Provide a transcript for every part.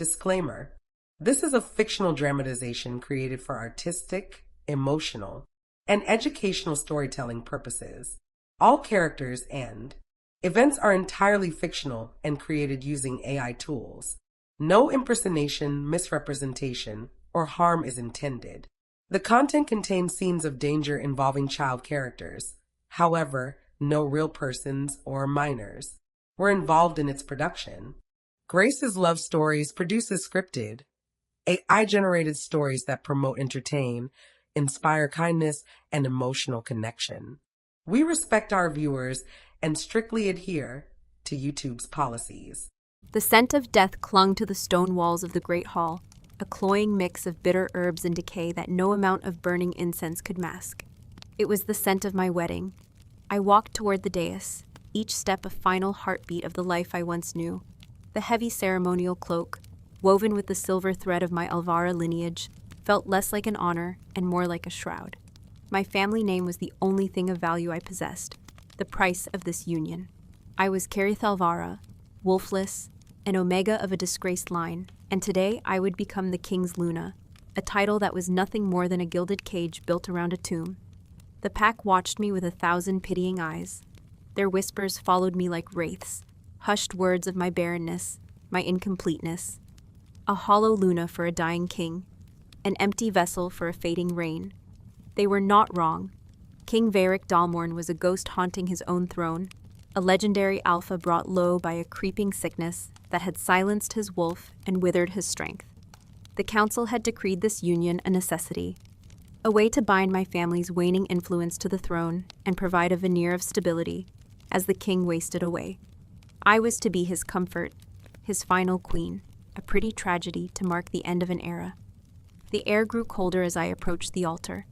Disclaimer: this is a fictional dramatization created for artistic, emotional, and educational storytelling purposes. All characters and events are entirely fictional and created using AI tools. No impersonation, misrepresentation, or harm is intended. The content contains scenes of danger involving child characters. However, no real persons or minors were involved in its production. Grace's Love Stories produces scripted, AI-generated stories that promote, entertain, inspire kindness, and emotional connection. We respect our viewers and strictly adhere to YouTube's policies. The scent of death clung to the stone walls of the great hall, a cloying mix of bitter herbs and decay that no amount of burning incense could mask. It was the scent of my wedding. I walked toward the dais, each step a final heartbeat of the life I once knew. The heavy ceremonial cloak, woven with the silver thread of my Alvara lineage, felt less like an honor and more like a shroud. My family name was the only thing of value I possessed, the price of this union. I was Carith Alvara, wolfless, an omega of a disgraced line, and today I would become the King's Luna, a title that was nothing more than a gilded cage built around a tomb. The pack watched me with 1,000 pitying eyes. Their whispers followed me like wraiths, hushed words of my barrenness, my incompleteness. A hollow Luna for a dying king, an empty vessel for a fading reign. They were not wrong. King Varric Dalmorn was a ghost haunting his own throne, a legendary alpha brought low by a creeping sickness that had silenced his wolf and withered his strength. The council had decreed this union a necessity, a way to bind my family's waning influence to the throne and provide a veneer of stability as the king wasted away. I was to be his comfort, his final queen, a pretty tragedy to mark the end of an era. The air grew colder as I approached the altar.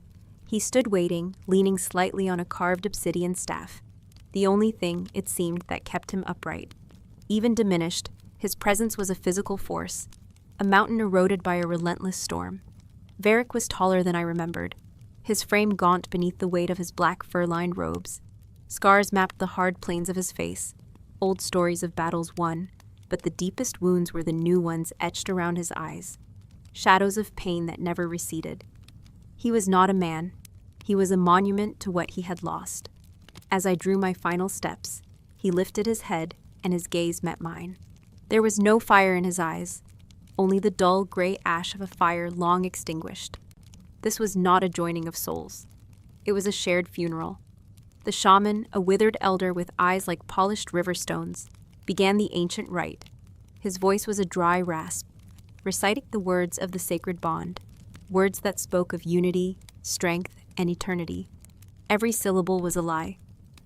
He stood waiting, leaning slightly on a carved obsidian staff, the only thing, it seemed, that kept him upright. Even diminished, his presence was a physical force, a mountain eroded by a relentless storm. Varric was taller than I remembered, his frame gaunt beneath the weight of his black fur-lined robes. Scars mapped the hard plains of his face, old stories of battles won, but the deepest wounds were the new ones etched around his eyes, shadows of pain that never receded. He was not a man. He was a monument to what he had lost. As I drew my final steps, he lifted his head and his gaze met mine. There was no fire in his eyes, only the dull gray ash of a fire long extinguished. This was not a joining of souls. It was a shared funeral. The shaman, a withered elder with eyes like polished river stones, began the ancient rite. His voice was a dry rasp, reciting the words of the sacred bond, words that spoke of unity, strength, and eternity. Every syllable was a lie.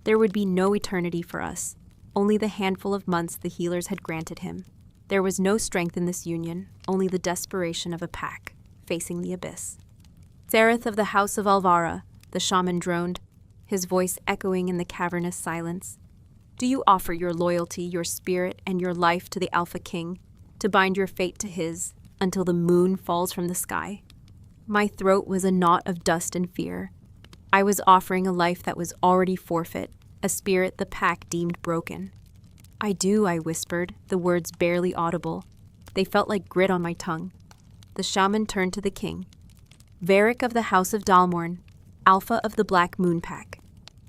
There would be no eternity for us, only the handful of months the healers had granted him. There was no strength in this union, only the desperation of a pack, facing the abyss. Zareth of the House of Alvara, the shaman droned, his voice echoing in the cavernous silence. Do you offer your loyalty, your spirit, and your life to the Alpha King, to bind your fate to his, until the moon falls from the sky? My throat was a knot of dust and fear. I was offering a life that was already forfeit, a spirit the pack deemed broken. I do, I whispered, the words barely audible. They felt like grit on my tongue. The shaman turned to the king. Varric of the House of Dalmorn, Alpha of the Black Moon Pack.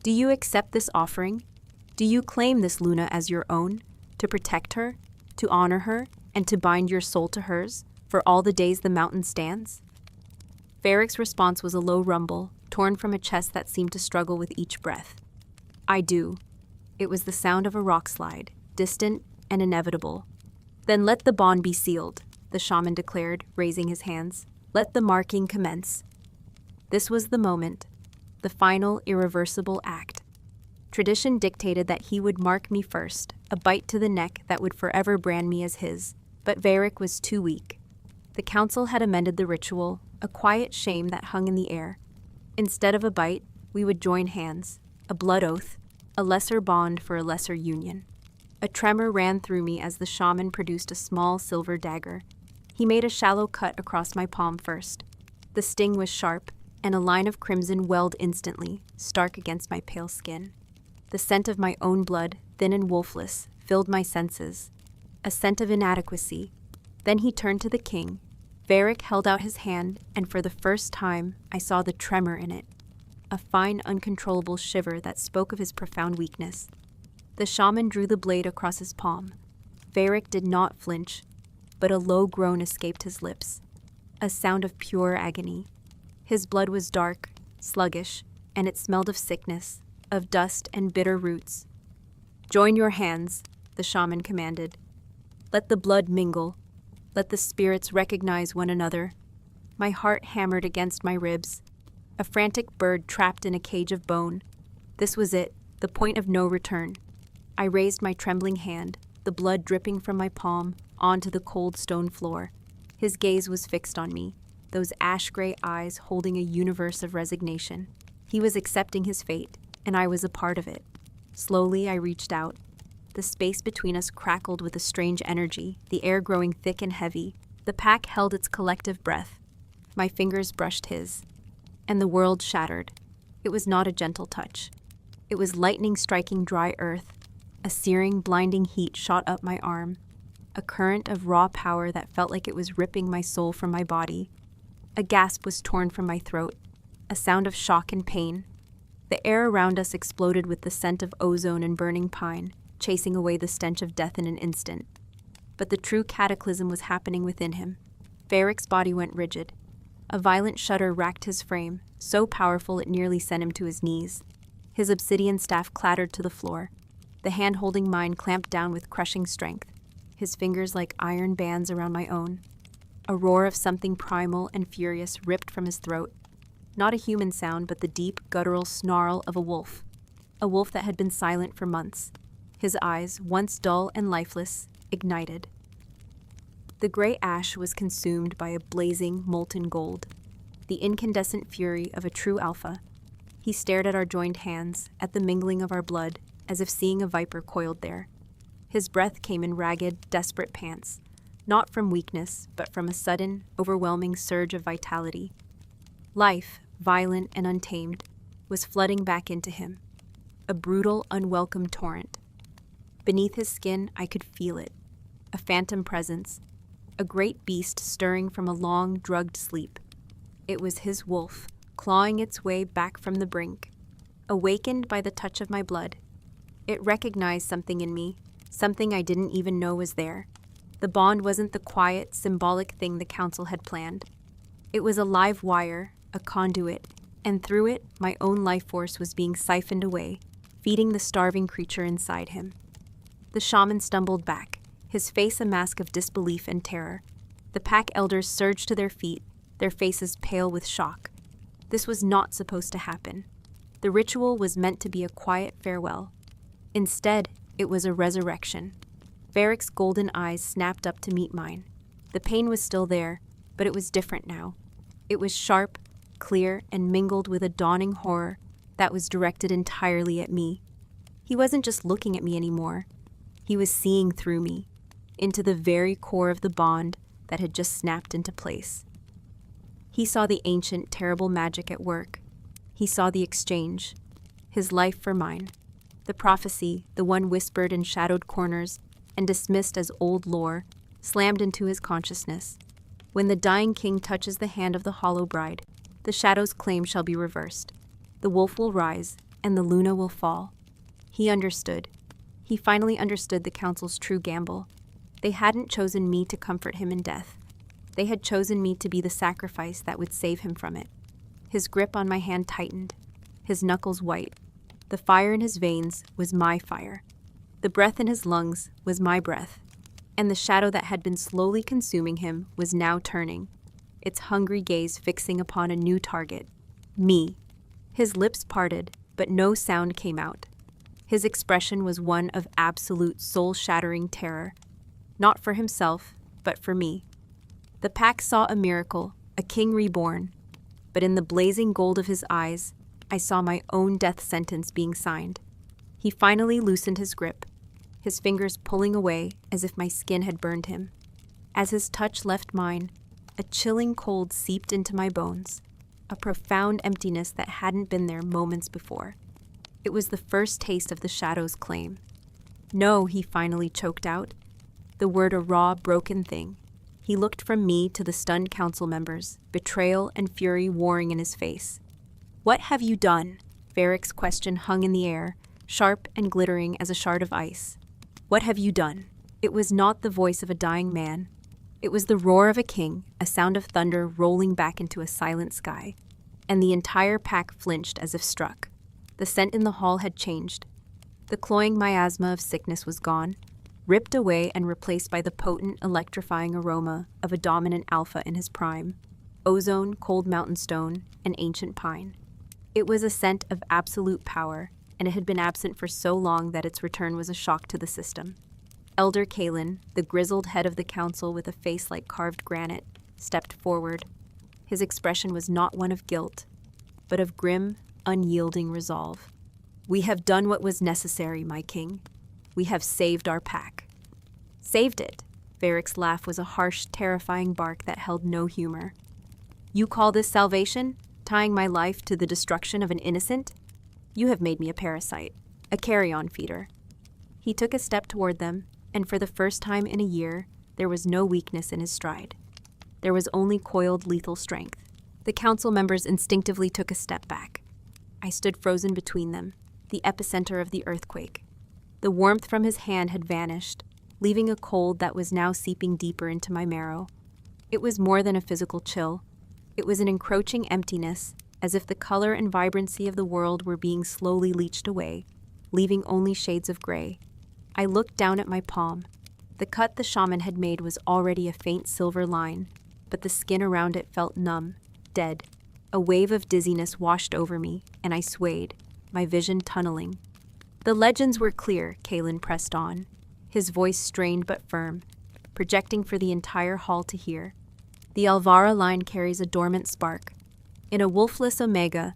Do you accept this offering? Do you claim this Luna as your own, to protect her, to honor her, and to bind your soul to hers, for all the days the mountain stands? Varric's response was a low rumble, torn from a chest that seemed to struggle with each breath. I do. It was the sound of a rock slide, distant and inevitable. Then let the bond be sealed, the shaman declared, raising his hands. Let the marking commence. This was the moment, the final irreversible act. Tradition dictated that he would mark me first, a bite to the neck that would forever brand me as his. But Varric was too weak. The council had amended the ritual, a quiet shame that hung in the air. Instead of a bite, we would join hands, a blood oath, a lesser bond for a lesser union. A tremor ran through me as the shaman produced a small silver dagger. He made a shallow cut across my palm first. The sting was sharp, and a line of crimson welled instantly, stark against my pale skin. The scent of my own blood, thin and wolfless, filled my senses. A scent of inadequacy, Then he turned to the king. Varric held out his hand, and for the first time, I saw the tremor in it. A fine, uncontrollable shiver that spoke of his profound weakness. The shaman drew the blade across his palm. Varric did not flinch, but a low groan escaped his lips, a sound of pure agony. His blood was dark, sluggish, and it smelled of sickness, of dust and bitter roots. "Join your hands," the shaman commanded. "Let the blood mingle. Let the spirits recognize one another." My heart hammered against my ribs. A frantic bird trapped in a cage of bone. This was it, the point of no return. I raised my trembling hand, the blood dripping from my palm, onto the cold stone floor. His gaze was fixed on me, those ash-gray eyes holding a universe of resignation. He was accepting his fate, and I was a part of it. Slowly, I reached out. The space between us crackled with a strange energy, the air growing thick and heavy. The pack held its collective breath. My fingers brushed his, and the world shattered. It was not a gentle touch. It was lightning striking dry earth. A searing, blinding heat shot up my arm. A current of raw power that felt like it was ripping my soul from my body. A gasp was torn from my throat, a sound of shock and pain. The air around us exploded with the scent of ozone and burning pine, chasing away the stench of death in an instant. But the true cataclysm was happening within him. Varric's body went rigid. A violent shudder racked his frame, so powerful it nearly sent him to his knees. His obsidian staff clattered to the floor. The hand holding mine clamped down with crushing strength, his fingers like iron bands around my own. A roar of something primal and furious ripped from his throat. Not a human sound, but the deep, guttural snarl of a wolf that had been silent for months. His eyes, once dull and lifeless, ignited. The gray ash was consumed by a blazing, molten gold, the incandescent fury of a true alpha. He stared at our joined hands, at the mingling of our blood, as if seeing a viper coiled there. His breath came in ragged, desperate pants, not from weakness, but from a sudden, overwhelming surge of vitality. Life, violent and untamed, was flooding back into him, a brutal, unwelcome torrent. Beneath his skin, I could feel it, a phantom presence, a great beast stirring from a long, drugged sleep. It was his wolf, clawing its way back from the brink. Awakened by the touch of my blood, it recognized something in me, something I didn't even know was there. The bond wasn't the quiet, symbolic thing the council had planned. It was a live wire, a conduit, and through it, my own life force was being siphoned away, feeding the starving creature inside him. The shaman stumbled back, his face a mask of disbelief and terror. The pack elders surged to their feet, their faces pale with shock. This was not supposed to happen. The ritual was meant to be a quiet farewell. Instead, it was a resurrection. Varric's golden eyes snapped up to meet mine. The pain was still there, but it was different now. It was sharp, clear, and mingled with a dawning horror that was directed entirely at me. He wasn't just looking at me anymore. He was seeing through me, into the very core of the bond that had just snapped into place. He saw the ancient, terrible magic at work. He saw the exchange, his life for mine. The prophecy, the one whispered in shadowed corners and dismissed as old lore, slammed into his consciousness. When the dying king touches the hand of the hollow bride, the shadow's claim shall be reversed. The wolf will rise, and the Luna will fall. He understood. He finally understood the council's true gamble. They hadn't chosen me to comfort him in death. They had chosen me to be the sacrifice that would save him from it. His grip on my hand tightened, his knuckles white. The fire in his veins was my fire. The breath in his lungs was my breath. And the shadow that had been slowly consuming him was now turning, its hungry gaze fixing upon a new target, me. His lips parted, but no sound came out. His expression was one of absolute soul-shattering terror, not for himself, but for me. The pack saw a miracle, a king reborn, but in the blazing gold of his eyes, I saw my own death sentence being signed. He finally loosened his grip, his fingers pulling away as if my skin had burned him. As his touch left mine, a chilling cold seeped into my bones, a profound emptiness that hadn't been there moments before. It was the first taste of the shadow's claim. No, he finally choked out, the word a raw, broken thing. He looked from me to the stunned council members, betrayal and fury warring in his face. "What have you done?" Varric's question hung in the air, sharp and glittering as a shard of ice. "What have you done?" It was not the voice of a dying man. It was the roar of a king, a sound of thunder rolling back into a silent sky. And the entire pack flinched as if struck. The scent in the hall had changed. The cloying miasma of sickness was gone, ripped away and replaced by the potent, electrifying aroma of a dominant alpha in his prime. Ozone, cold mountain stone, and ancient pine. It was a scent of absolute power, and it had been absent for so long that its return was a shock to the system. Elder Kalen, the grizzled head of the council with a face like carved granite, stepped forward. His expression was not one of guilt, but of grim, unyielding resolve. "We have done what was necessary, my king. We have saved our pack." "Saved it?" Varric's laugh was a harsh, terrifying bark that held no humor. "You call this salvation? Tying my life to the destruction of an innocent? You have made me a parasite, a carry-on feeder." He took a step toward them, and for the first time in a year, there was no weakness in his stride. There was only coiled, lethal strength. The council members instinctively took a step back. I stood frozen between them, the epicenter of the earthquake. The warmth from his hand had vanished, leaving a cold that was now seeping deeper into my marrow. It was more than a physical chill. It was an encroaching emptiness, as if the color and vibrancy of the world were being slowly leached away, leaving only shades of gray. I looked down at my palm. The cut the shaman had made was already a faint silver line, but the skin around it felt numb, dead. A wave of dizziness washed over me, and I swayed, my vision tunneling. "The legends were clear," Kalen pressed on, his voice strained but firm, projecting for the entire hall to hear. "The Alvara line carries a dormant spark. In a wolfless omega,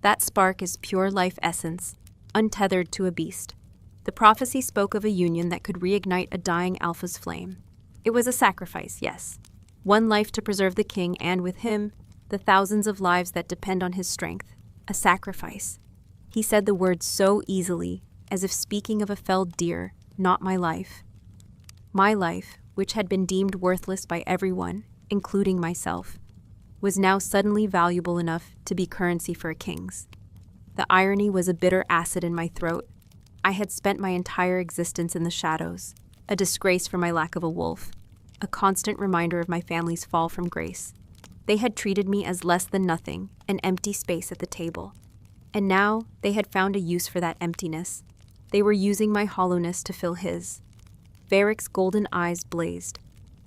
that spark is pure life essence, untethered to a beast. The prophecy spoke of a union that could reignite a dying alpha's flame. It was a sacrifice, yes. One life to preserve the king, and with him, the thousands of lives that depend on his strength. A sacrifice." He said the words so easily, as if speaking of a felled deer, not my life. My life, which had been deemed worthless by everyone, including myself, was now suddenly valuable enough to be currency for a king's. The irony was a bitter acid in my throat. I had spent my entire existence in the shadows, a disgrace for my lack of a wolf, a constant reminder of my family's fall from grace. They had treated me as less than nothing, an empty space at the table. And now they had found a use for that emptiness. They were using my hollowness to fill his. Varric's golden eyes blazed.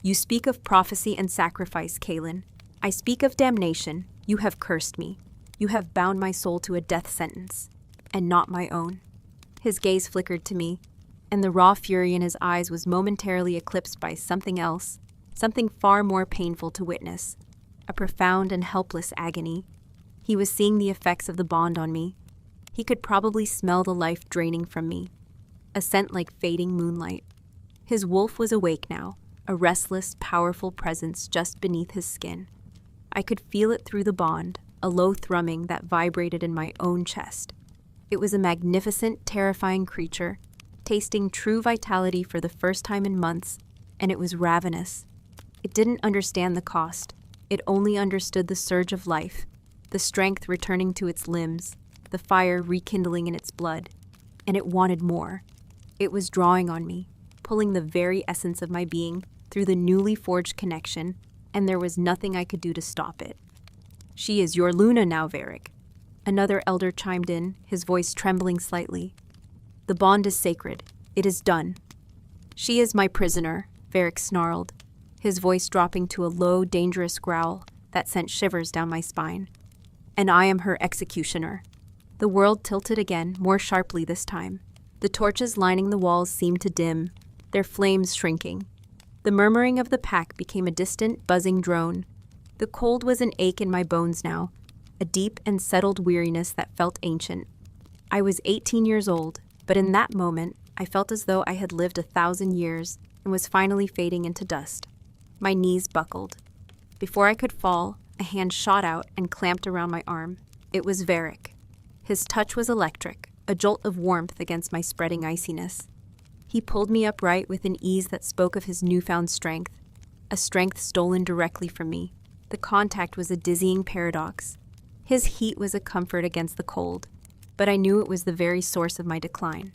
"You speak of prophecy and sacrifice, Kalen. I speak of damnation. You have cursed me. You have bound my soul to a death sentence, and not my own." His gaze flickered to me, and the raw fury in his eyes was momentarily eclipsed by something else, something far more painful to witness, a profound and helpless agony. He was seeing the effects of the bond on me. He could probably smell the life draining from me, a scent like fading moonlight. His wolf was awake now, a restless, powerful presence just beneath his skin. I could feel it through the bond, a low thrumming that vibrated in my own chest. It was a magnificent, terrifying creature, tasting true vitality for the first time in months, and it was ravenous. It didn't understand the cost. It only understood the surge of life, the strength returning to its limbs, the fire rekindling in its blood. And it wanted more. It was drawing on me, pulling the very essence of my being through the newly forged connection, and there was nothing I could do to stop it. "She is your Luna now, Varric." Another elder chimed in, his voice trembling slightly. "The bond is sacred. It is done." "She is my prisoner," Varric snarled, his voice dropping to a low, dangerous growl that sent shivers down my spine. "And I am her executioner." The world tilted again, more sharply this time. The torches lining the walls seemed to dim, their flames shrinking. The murmuring of the pack became a distant, buzzing drone. The cold was an ache in my bones now, a deep and settled weariness that felt ancient. I was 18 years old, but in that moment, I felt as though I had lived 1,000 years and was finally fading into dust. My knees buckled. Before I could fall, a hand shot out and clamped around my arm. It was Varric. His touch was electric, a jolt of warmth against my spreading iciness. He pulled me upright with an ease that spoke of his newfound strength. a strength stolen directly from me. The contact was a dizzying paradox. His heat was a comfort against the cold, but I knew it was the very source of my decline.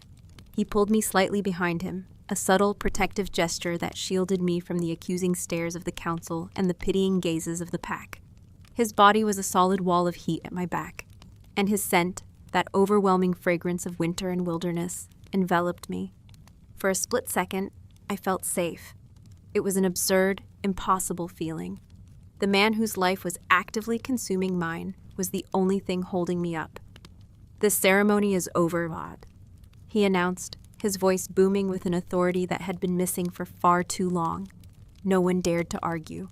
He pulled me slightly behind him, a subtle, protective gesture that shielded me from the accusing stares of the council and the pitying gazes of the pack. His body was a solid wall of heat at my back, and his scent, that overwhelming fragrance of winter and wilderness, enveloped me. For a split second, I felt safe. It was an absurd, impossible feeling. The man whose life was actively consuming mine was the only thing holding me up. "The ceremony is over, Vaude," he announced, his voice booming with an authority that had been missing for far too long. No one dared to argue.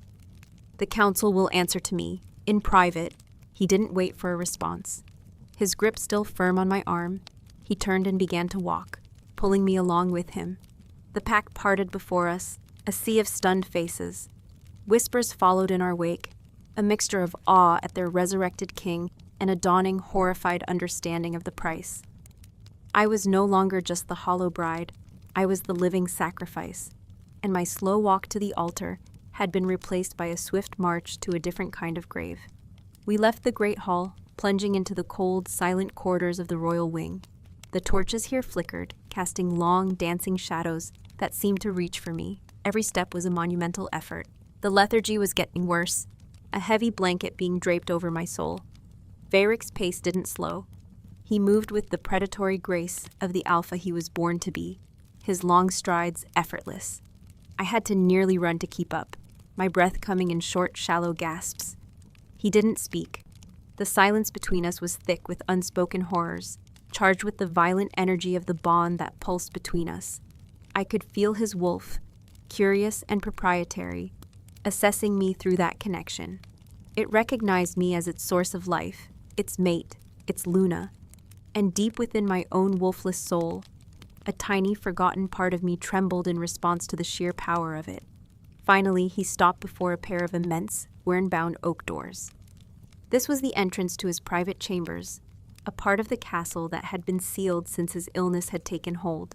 "The council will answer to me, in private." He didn't wait for a response. His grip still firm on my arm, he turned and began to walk, pulling me along with him. The pack parted before us, a sea of stunned faces. Whispers followed in our wake, a mixture of awe at their resurrected king and a dawning, horrified understanding of the price. I was no longer just the hollow bride, I was the living sacrifice, and my slow walk to the altar had been replaced by a swift march to a different kind of grave. We left the great hall, plunging into the cold, silent corridors of the royal wing. The torches here flickered, casting long, dancing shadows that seemed to reach for me. Every step was a monumental effort. The lethargy was getting worse, a heavy blanket being draped over my soul. Varric's pace didn't slow. He moved with the predatory grace of the alpha he was born to be, his long strides effortless. I had to nearly run to keep up, my breath coming in short, shallow gasps. He didn't speak. The silence between us was thick with unspoken horrors, charged with the violent energy of the bond that pulsed between us. I could feel his wolf, curious and proprietary, assessing me through that connection. It recognized me as its source of life, its mate, its Luna. And deep within my own wolfless soul, a tiny, forgotten part of me trembled in response to the sheer power of it. Finally, he stopped before a pair of immense, iron-bound oak doors. This was the entrance to his private chambers, a part of the castle that had been sealed since his illness had taken hold.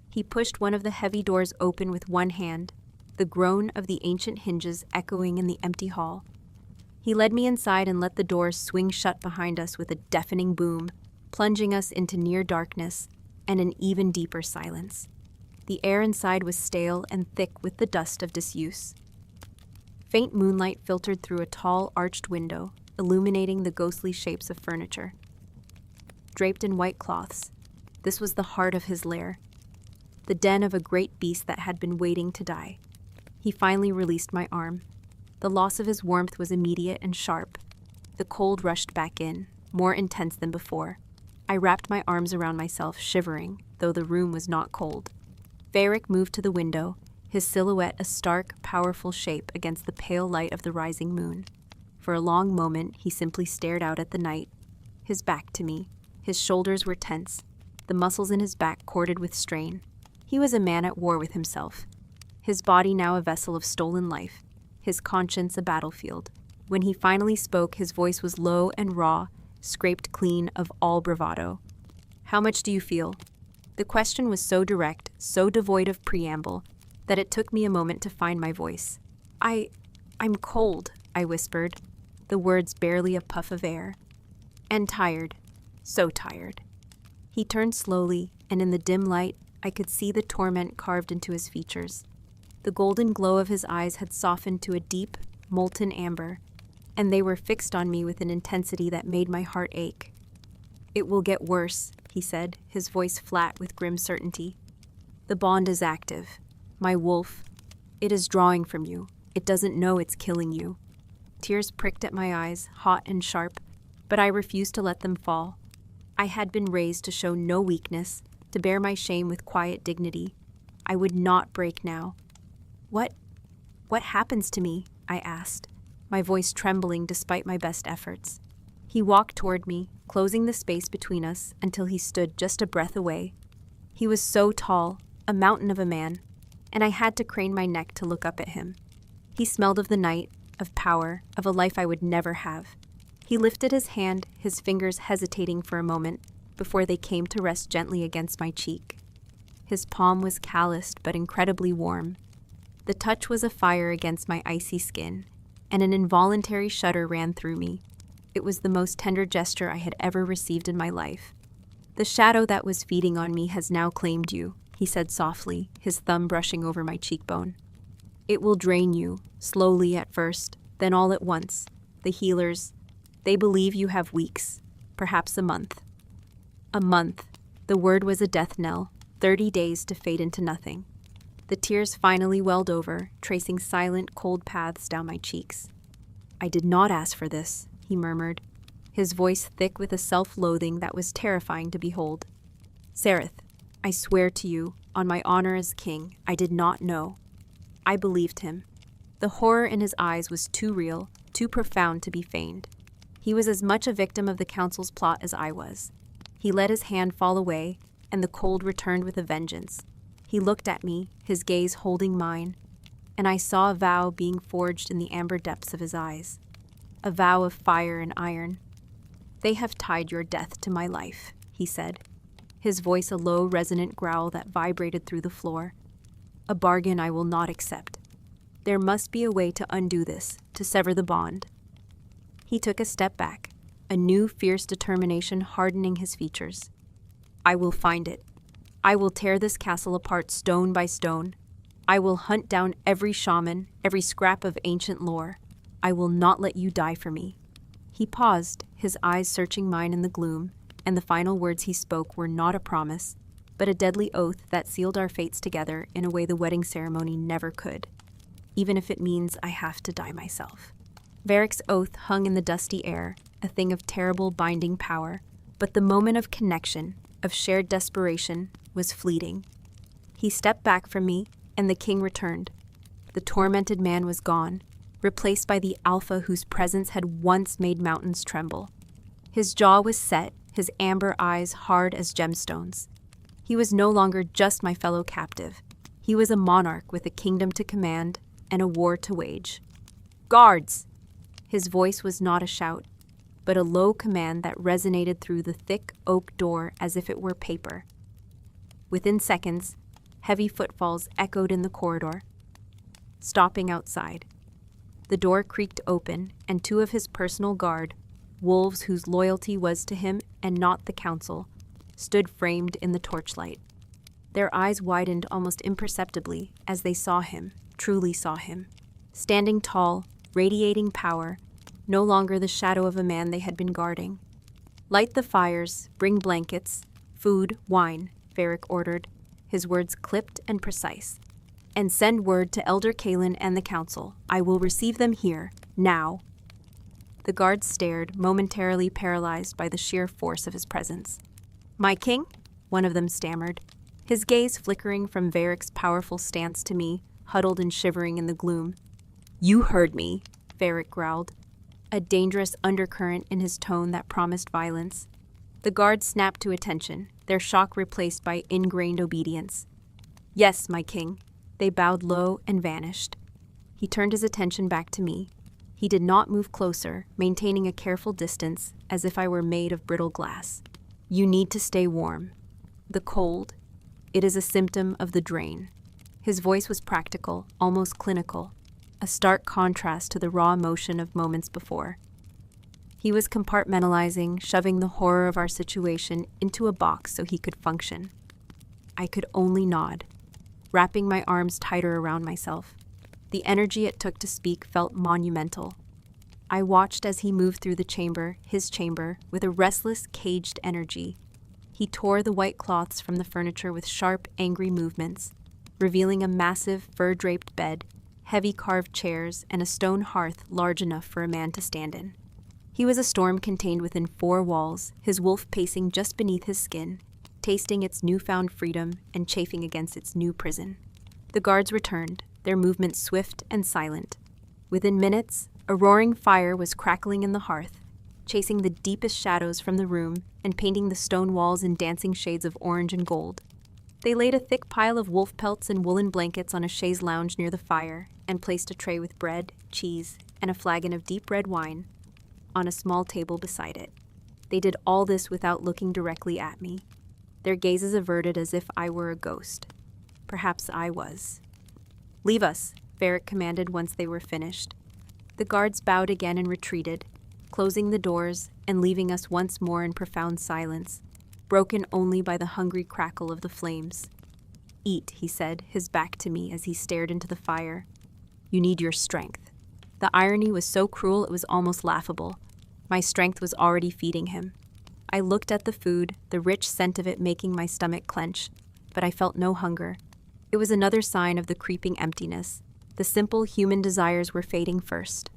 He pushed one of the heavy doors open with one hand, the groan of the ancient hinges echoing in the empty hall. He led me inside and let the doors swing shut behind us with a deafening boom, plunging us into near darkness and an even deeper silence. The air inside was stale and thick with the dust of disuse. Faint moonlight filtered through a tall, arched window, illuminating the ghostly shapes of furniture. Draped in white cloths, this was the heart of his lair, the den of a great beast that had been waiting to die. He finally released my arm. The loss of his warmth was immediate and sharp. The cold rushed back in, more intense than before. I wrapped my arms around myself, shivering, though the room was not cold. Varric moved to the window, his silhouette a stark, powerful shape against the pale light of the rising moon. For a long moment, he simply stared out at the night, his back to me. His shoulders were tense, the muscles in his back corded with strain. He was a man at war with himself, his body now a vessel of stolen life, his conscience a battlefield. When he finally spoke, his voice was low and raw, scraped clean of all bravado. "How much do you feel?" The question was so direct, so devoid of preamble, that it took me a moment to find my voice. I'm cold," I whispered, the words barely a puff of air. "And tired. So tired." He turned slowly, and in the dim light, I could see the torment carved into his features. The golden glow of his eyes had softened to a deep, molten amber, and they were fixed on me with an intensity that made my heart ache. "It will get worse," he said, his voice flat with grim certainty. "The bond is active. My wolf, it is drawing from you. It doesn't know it's killing you." Tears pricked at my eyes, hot and sharp, but I refused to let them fall. I had been raised to show no weakness, to bear my shame with quiet dignity. I would not break now. What happens to me?" I asked, my voice trembling despite my best efforts. He walked toward me, closing the space between us until he stood just a breath away. He was so tall, a mountain of a man, and I had to crane my neck to look up at him. He smelled of the night, of power, of a life I would never have. He lifted his hand, his fingers hesitating for a moment before they came to rest gently against my cheek. His palm was calloused but incredibly warm. The touch was a fire against my icy skin, and an involuntary shudder ran through me. It was the most tender gesture I had ever received in my life. "The shadow that was feeding on me has now claimed you," he said softly, his thumb brushing over my cheekbone. "It will drain you, slowly at first, then all at once. The healers, they believe you have weeks, perhaps a month." A month. The word was a death knell, 30 days to fade into nothing. The tears finally welled over, tracing silent, cold paths down my cheeks. "I did not ask for this," he murmured, his voice thick with a self-loathing that was terrifying to behold. "Sereth, I swear to you, on my honor as king, I did not know." I believed him. The horror in his eyes was too real, too profound to be feigned. He was as much a victim of the council's plot as I was. He let his hand fall away, and the cold returned with a vengeance. He looked at me, his gaze holding mine, and I saw a vow being forged in the amber depths of his eyes. A vow of fire and iron. "They have tied your death to my life," he said, his voice a low, resonant growl that vibrated through the floor. "A bargain I will not accept. There must be a way to undo this, to sever the bond." He took a step back, a new fierce determination hardening his features. "I will find it. I will tear this castle apart stone by stone. I will hunt down every shaman, every scrap of ancient lore. I will not let you die for me." He paused, his eyes searching mine in the gloom, and the final words he spoke were not a promise, but a deadly oath that sealed our fates together in a way the wedding ceremony never could, even if it means I have to die myself. Varric's oath hung in the dusty air, a thing of terrible binding power, but the moment of connection, of shared desperation, was fleeting. He stepped back from me, and the king returned. The tormented man was gone, replaced by the alpha whose presence had once made mountains tremble. His jaw was set, his amber eyes hard as gemstones. He was no longer just my fellow captive. He was a monarch with a kingdom to command and a war to wage. "Guards!" His voice was not a shout, but a low command that resonated through the thick oak door as if it were paper. Within seconds, heavy footfalls echoed in the corridor. Stopping outside. The door creaked open, and 2 of his personal guard, wolves whose loyalty was to him and not the council, stood framed in the torchlight. Their eyes widened almost imperceptibly as they saw him, truly saw him, standing tall, radiating power, no longer the shadow of a man they had been guarding. "Light the fires, bring blankets, food, wine," Varric ordered, his words clipped and precise. "And send word to Elder Kalen and the council. I will receive them here, now." The guards stared, momentarily paralyzed by the sheer force of his presence. "My king?" one of them stammered, his gaze flickering from Varric's powerful stance to me, huddled and shivering in the gloom. "You heard me," Varric growled, a dangerous undercurrent in his tone that promised violence. The guards snapped to attention, their shock replaced by ingrained obedience. "Yes, my king." They bowed low and vanished. He turned his attention back to me. He did not move closer, maintaining a careful distance, as if I were made of brittle glass. "You need to stay warm. The cold, it is a symptom of the drain." His voice was practical, almost clinical, a stark contrast to the raw emotion of moments before. He was compartmentalizing, shoving the horror of our situation into a box so he could function. I could only nod, wrapping my arms tighter around myself. The energy it took to speak felt monumental. I watched as he moved through the chamber, his chamber, with a restless, caged energy. He tore the white cloths from the furniture with sharp, angry movements, revealing a massive, fur-draped bed, heavy carved chairs, and a stone hearth large enough for a man to stand in. He was a storm contained within 4 walls, his wolf pacing just beneath his skin, tasting its newfound freedom and chafing against its new prison. The guards returned, their movements swift and silent. Within minutes, a roaring fire was crackling in the hearth, chasing the deepest shadows from the room and painting the stone walls in dancing shades of orange and gold. They laid a thick pile of wolf pelts and woolen blankets on a chaise lounge near the fire and placed a tray with bread, cheese, and a flagon of deep red wine on a small table beside it. They did all this without looking directly at me, their gazes averted as if I were a ghost. Perhaps I was. "Leave us," Varric commanded once they were finished. The guards bowed again and retreated, closing the doors and leaving us once more in profound silence, broken only by the hungry crackle of the flames. "Eat," he said, his back to me as he stared into the fire. "You need your strength." The irony was so cruel it was almost laughable. My strength was already feeding him. I looked at the food, the rich scent of it making my stomach clench, but I felt no hunger. It was another sign of the creeping emptiness. The simple human desires were fading first.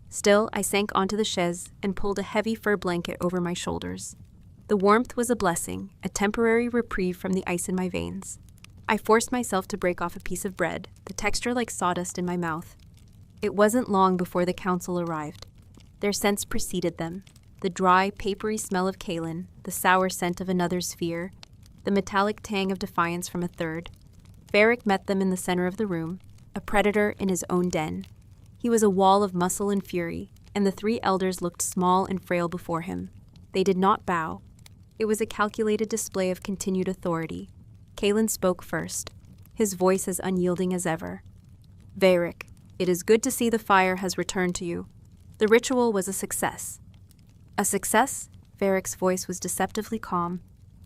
Still, I sank onto the chaise and pulled a heavy fur blanket over my shoulders. The warmth was a blessing, a temporary reprieve from the ice in my veins. I forced myself to break off a piece of bread, the texture like sawdust in my mouth. It wasn't long before the council arrived. Their scents preceded them: the dry, papery smell of Kaelin, the sour scent of another's fear, the metallic tang of defiance from a third. Varric met them in the center of the room, a predator in his own den. He was a wall of muscle and fury, and the three elders looked small and frail before him. They did not bow. It was a calculated display of continued authority. Kaelin spoke first, his voice as unyielding as ever. "Varric, it is good to see the fire has returned to you. The ritual was a success." "A success?" Varric's voice was deceptively calm,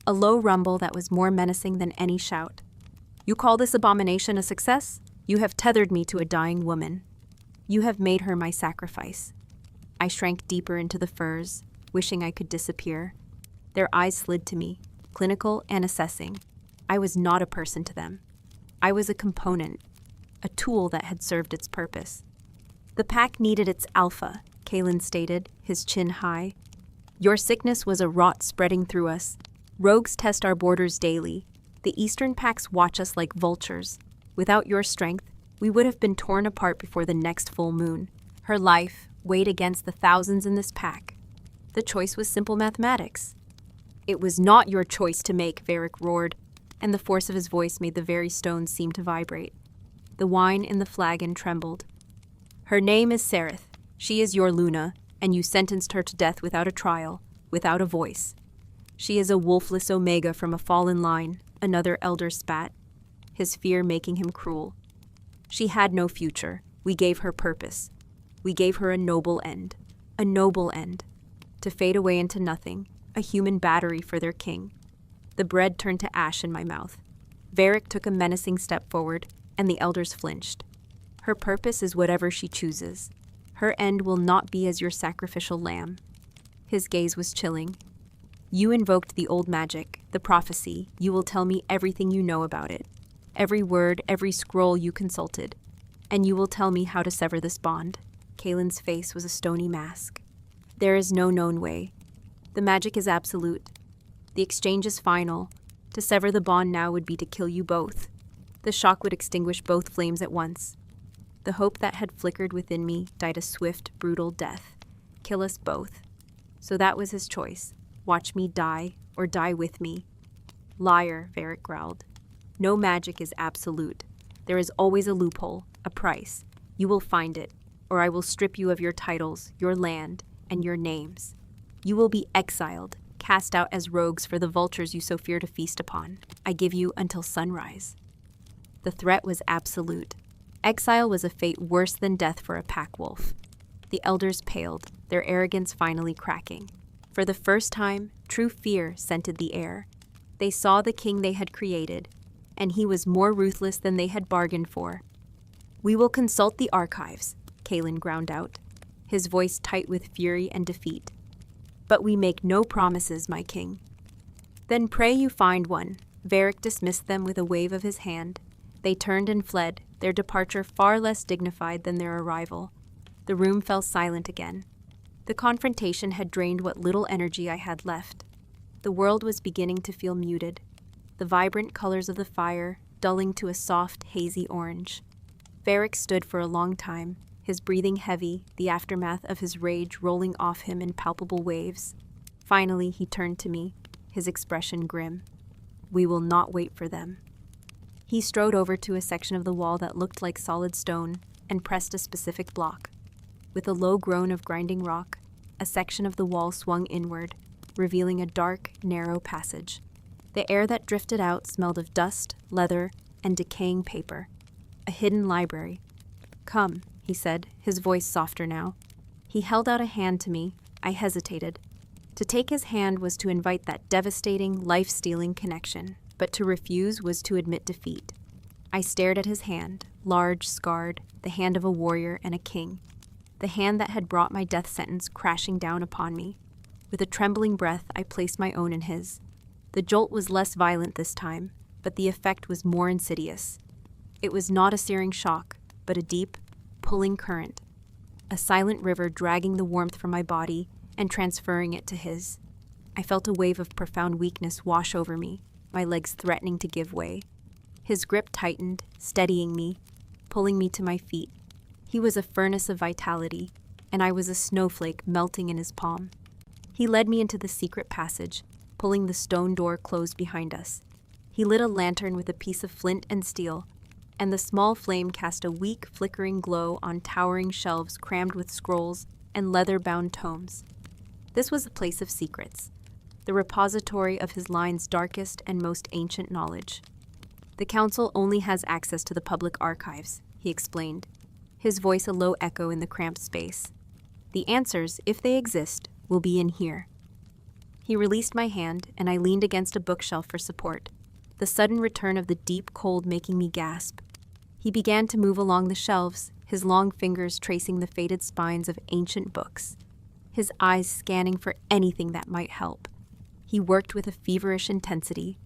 a low rumble that was more menacing than any shout. "You call this abomination a success? You have tethered me to a dying woman. You have made her my sacrifice." I shrank deeper into the furs, wishing I could disappear. Their eyes slid to me, clinical and assessing. I was not a person to them. I was a component, a tool that had served its purpose. "The pack needed its alpha," Kaelin stated, his chin high. "Your sickness was a rot spreading through us. Rogues test our borders daily. The Eastern packs watch us like vultures. Without your strength, we would have been torn apart before the next full moon." Her life weighed against the thousands in this pack. The choice was simple mathematics. "It was not your choice to make," Varric roared, and the force of his voice made the very stones seem to vibrate. The wine in the flagon trembled. "Her name is Sereth. She is your Luna, and you sentenced her to death without a trial, without a voice. She is a wolfless omega from a fallen line," another elder spat, his fear making him cruel. "She had no future. We gave her purpose. We gave her a noble end. A noble end. To fade away into nothing, a human battery for their king." The bread turned to ash in my mouth. Varric took a menacing step forward, and the elders flinched. "Her purpose is whatever she chooses. Her end will not be as your sacrificial lamb." His gaze was chilling. "You invoked the old magic, the prophecy. You will tell me everything you know about it. Every word, every scroll you consulted. And you will tell me how to sever this bond." Kaelin's face was a stony mask. "There is no known way. The magic is absolute. The exchange is final. To sever the bond now would be to kill you both. The shock would extinguish both flames at once. The hope that had flickered within me died a swift, brutal death. Kill us both. So that was his choice. Watch me die, or die with me." "Liar," Varric growled. "No magic is absolute. There is always a loophole, a price. You will find it, or I will strip you of your titles, your land, and your names. You will be exiled, cast out as rogues for the vultures you so fear to feast upon. I give you until sunrise." The threat was absolute. Exile was a fate worse than death for a pack wolf. The elders paled, their arrogance finally cracking. For the first time, true fear scented the air. They saw the king they had created, and he was more ruthless than they had bargained for. "We will consult the archives," Kaelin ground out, his voice tight with fury and defeat. "But we make no promises, my king." "Then pray you find one." Varric dismissed them with a wave of his hand. They turned and fled, their departure far less dignified than their arrival. The room fell silent again. The confrontation had drained what little energy I had left. The world was beginning to feel muted, the vibrant colors of the fire dulling to a soft, hazy orange. Varric stood for a long time, his breathing heavy, the aftermath of his rage rolling off him in palpable waves. Finally, he turned to me, his expression grim. "We will not wait for them." He strode over to a section of the wall that looked like solid stone and pressed a specific block. With a low groan of grinding rock, a section of the wall swung inward, revealing a dark, narrow passage. The air that drifted out smelled of dust, leather, and decaying paper. a hidden library. "Come," he said, his voice softer now. He held out a hand to me. I hesitated. To take his hand was to invite that devastating, life-stealing connection, but to refuse was to admit defeat. I stared at his hand, large, scarred, the hand of a warrior and a king, the hand that had brought my death sentence crashing down upon me. With a trembling breath, I placed my own in his. The jolt was less violent this time, but the effect was more insidious. It was not a searing shock, but a deep, pulling current, a silent river dragging the warmth from my body and transferring it to his. I felt a wave of profound weakness wash over me, my legs threatening to give way. His grip tightened, steadying me, pulling me to my feet. He was a furnace of vitality, and I was a snowflake melting in his palm. He led me into the secret passage, pulling the stone door closed behind us. He lit a lantern with a piece of flint and steel, and the small flame cast a weak, flickering glow on towering shelves crammed with scrolls and leather-bound tomes. This was a place of secrets, the repository of his line's darkest and most ancient knowledge. "The Council only has access to the public archives," he explained, his voice a low echo in the cramped space. "The answers, if they exist, will be in here." He released my hand, and I leaned against a bookshelf for support, the sudden return of the deep cold making me gasp. He began to move along the shelves, his long fingers tracing the faded spines of ancient books, his eyes scanning for anything that might help. He worked with a feverish intensity,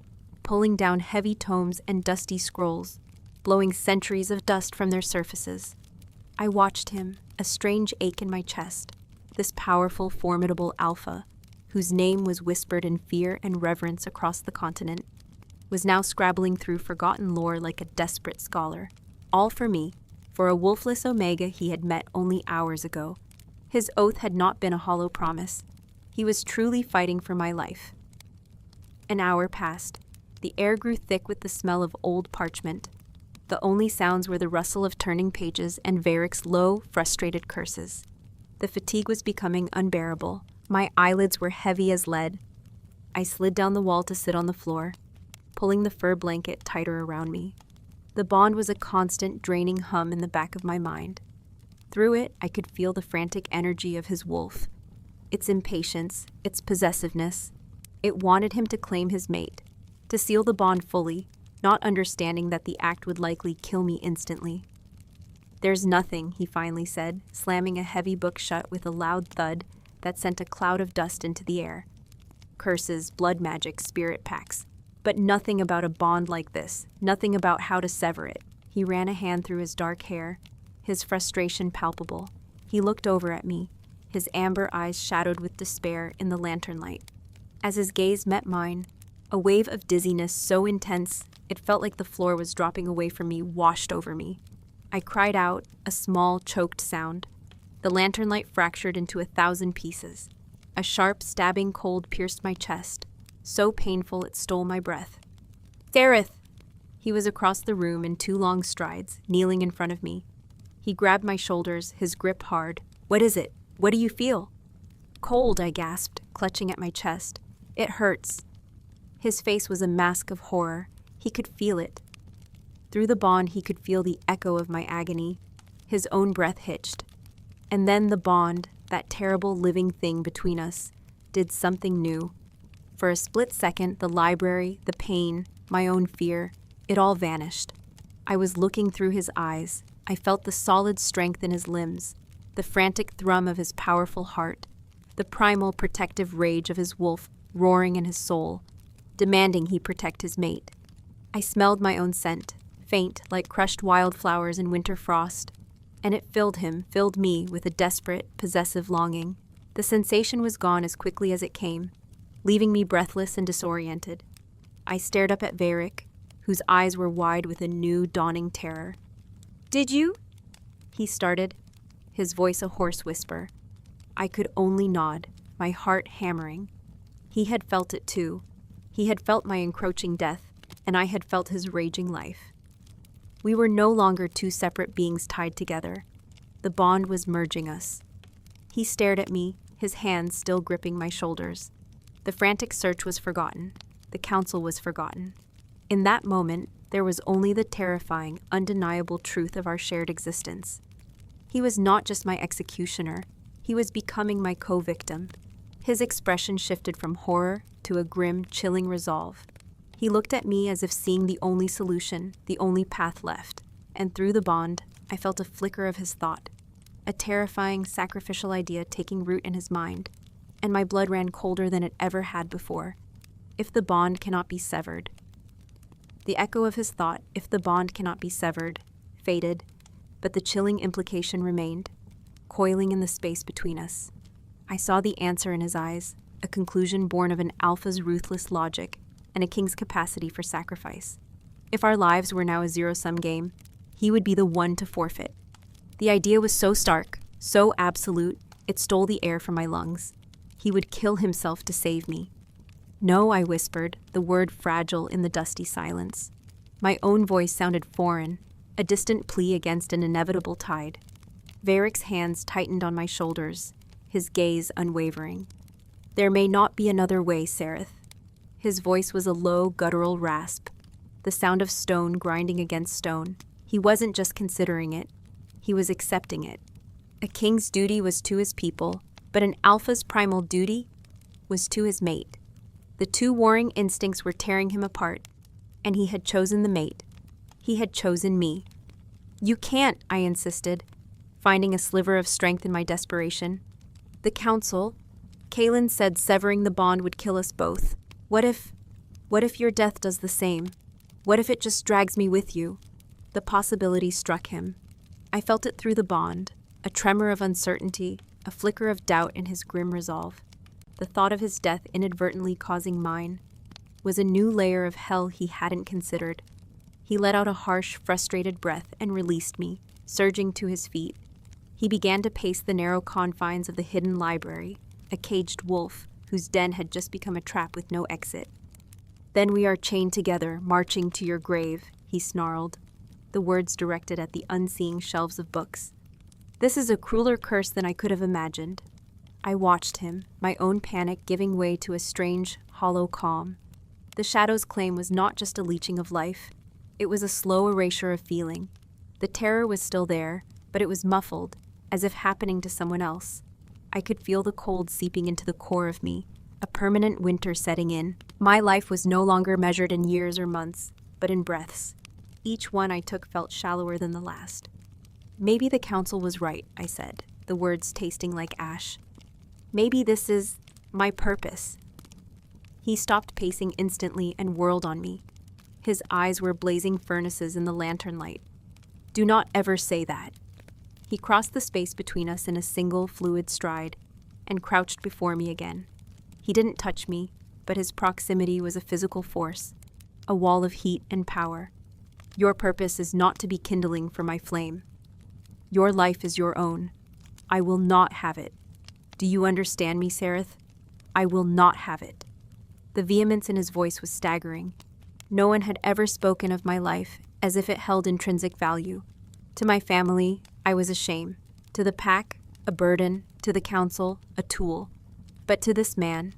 pulling down heavy tomes and dusty scrolls, blowing centuries of dust from their surfaces. I watched him, a strange ache in my chest. This powerful, formidable alpha, whose name was whispered in fear and reverence across the continent, was now scrabbling through forgotten lore like a desperate scholar. All for me, for a wolfless Omega he had met only hours ago. His oath had not been a hollow promise. He was truly fighting for my life. An hour passed. The air grew thick with the smell of old parchment. The only sounds were the rustle of turning pages and Varric's low, frustrated curses. The fatigue was becoming unbearable. My eyelids were heavy as lead. I slid down the wall to sit on the floor, pulling the fur blanket tighter around me. The bond was a constant, draining hum in the back of my mind. Through it, I could feel the frantic energy of his wolf, its impatience, its possessiveness. It wanted him to claim his mate, to seal the bond fully, not understanding that the act would likely kill me instantly. "There's nothing," he finally said, slamming a heavy book shut with a loud thud that sent a cloud of dust into the air. "Curses, blood magic, spirit pacts. But nothing about a bond like this, nothing about how to sever it." He ran a hand through his dark hair, his frustration palpable. He looked over at me, his amber eyes shadowed with despair in the lantern light. As his gaze met mine, a wave of dizziness so intense it felt like the floor was dropping away from me, washed over me. I cried out, a small, choked sound. The lantern light fractured into 1,000 pieces. A sharp, stabbing cold pierced my chest, so painful it stole my breath. "Sereth!" He was across the room in 2 long strides, kneeling in front of me. He grabbed my shoulders, his grip hard. "What is it? What do you feel?" "Cold," I gasped, clutching at my chest. "It hurts." His face was a mask of horror. He could feel it. Through the bond, he could feel the echo of my agony. His own breath hitched. And then the bond, that terrible living thing between us, did something new. For a split second, the library, the pain, my own fear, it all vanished. I was looking through his eyes. I felt the solid strength in his limbs, the frantic thrum of his powerful heart, the primal protective rage of his wolf roaring in his soul, demanding he protect his mate. I smelled my own scent, faint like crushed wildflowers in winter frost, and it filled him, filled me with a desperate, possessive longing. The sensation was gone as quickly as it came, leaving me breathless and disoriented. I stared up at Varric, whose eyes were wide with a new, dawning terror. "Did you?" he started, his voice a hoarse whisper. I could only nod, my heart hammering. He had felt it too. He had felt my encroaching death, and I had felt his raging life. We were no longer 2 separate beings tied together. The bond was merging us. He stared at me, his hands still gripping my shoulders. The frantic search was forgotten. The council was forgotten. In that moment, There was only the terrifying, undeniable truth of our shared existence. He was not just my executioner, he was becoming my co-victim. His expression shifted from horror to a grim, chilling resolve. He looked at me as if seeing the only solution, the only path left, and through the bond, I felt a flicker of his thought, a terrifying, sacrificial idea taking root in his mind, and my blood ran colder than it ever had before. If the bond cannot be severed. The echo of his thought, if the bond cannot be severed, faded, but the chilling implication remained, coiling in the space between us. I saw the answer in his eyes, a conclusion born of an alpha's ruthless logic and a king's capacity for sacrifice. If our lives were now a zero-sum game, he would be the one to forfeit. The idea was so stark, so absolute, it stole the air from my lungs. He would kill himself to save me. No, I whispered, the word fragile in the dusty silence. My own voice sounded foreign, a distant plea against an inevitable tide. Varric's hands tightened on my shoulders, his gaze unwavering. There may not be another way, Sereth. His voice was a low, guttural rasp, the sound of stone grinding against stone. He wasn't just considering it, he was accepting it. A king's duty was to his people, but an alpha's primal duty was to his mate. The two warring instincts were tearing him apart, and he had chosen the mate. He had chosen me. You can't, I insisted, finding a sliver of strength in my desperation. The council, Kaelin said severing the bond would kill us both. What if your death does the same? What if it just drags me with you? The possibility struck him. I felt it through the bond, a tremor of uncertainty, a flicker of doubt in his grim resolve. The thought of his death inadvertently causing mine was a new layer of hell he hadn't considered. He let out a harsh, frustrated breath and released me, surging to his feet. He began to pace the narrow confines of the hidden library, a caged wolf whose den had just become a trap with no exit. Then we are chained together, marching to your grave, he snarled, the words directed at the unseeing shelves of books. This is a crueler curse than I could have imagined. I watched him, my own panic giving way to a strange, hollow calm. The shadow's claim was not just a leeching of life. It was a slow erasure of feeling. The terror was still there, but it was muffled, as if happening to someone else. I could feel the cold seeping into the core of me, a permanent winter setting in. My life was no longer measured in years or months, but in breaths. Each one I took felt shallower than the last. Maybe the council was right, I said, the words tasting like ash. Maybe this is my purpose. He stopped pacing instantly and whirled on me. His eyes were blazing furnaces in the lantern light. Do not ever say that. He crossed the space between us in a single, fluid stride and crouched before me again. He didn't touch me, but his proximity was a physical force, a wall of heat and power. Your purpose is not to be kindling for my flame. Your life is your own. I will not have it. Do you understand me, Sereth? I will not have it. The vehemence in his voice was staggering. No one had ever spoken of my life as if it held intrinsic value. To my family, I was a shame. To the pack, a burden. To the council, a tool. But to this man,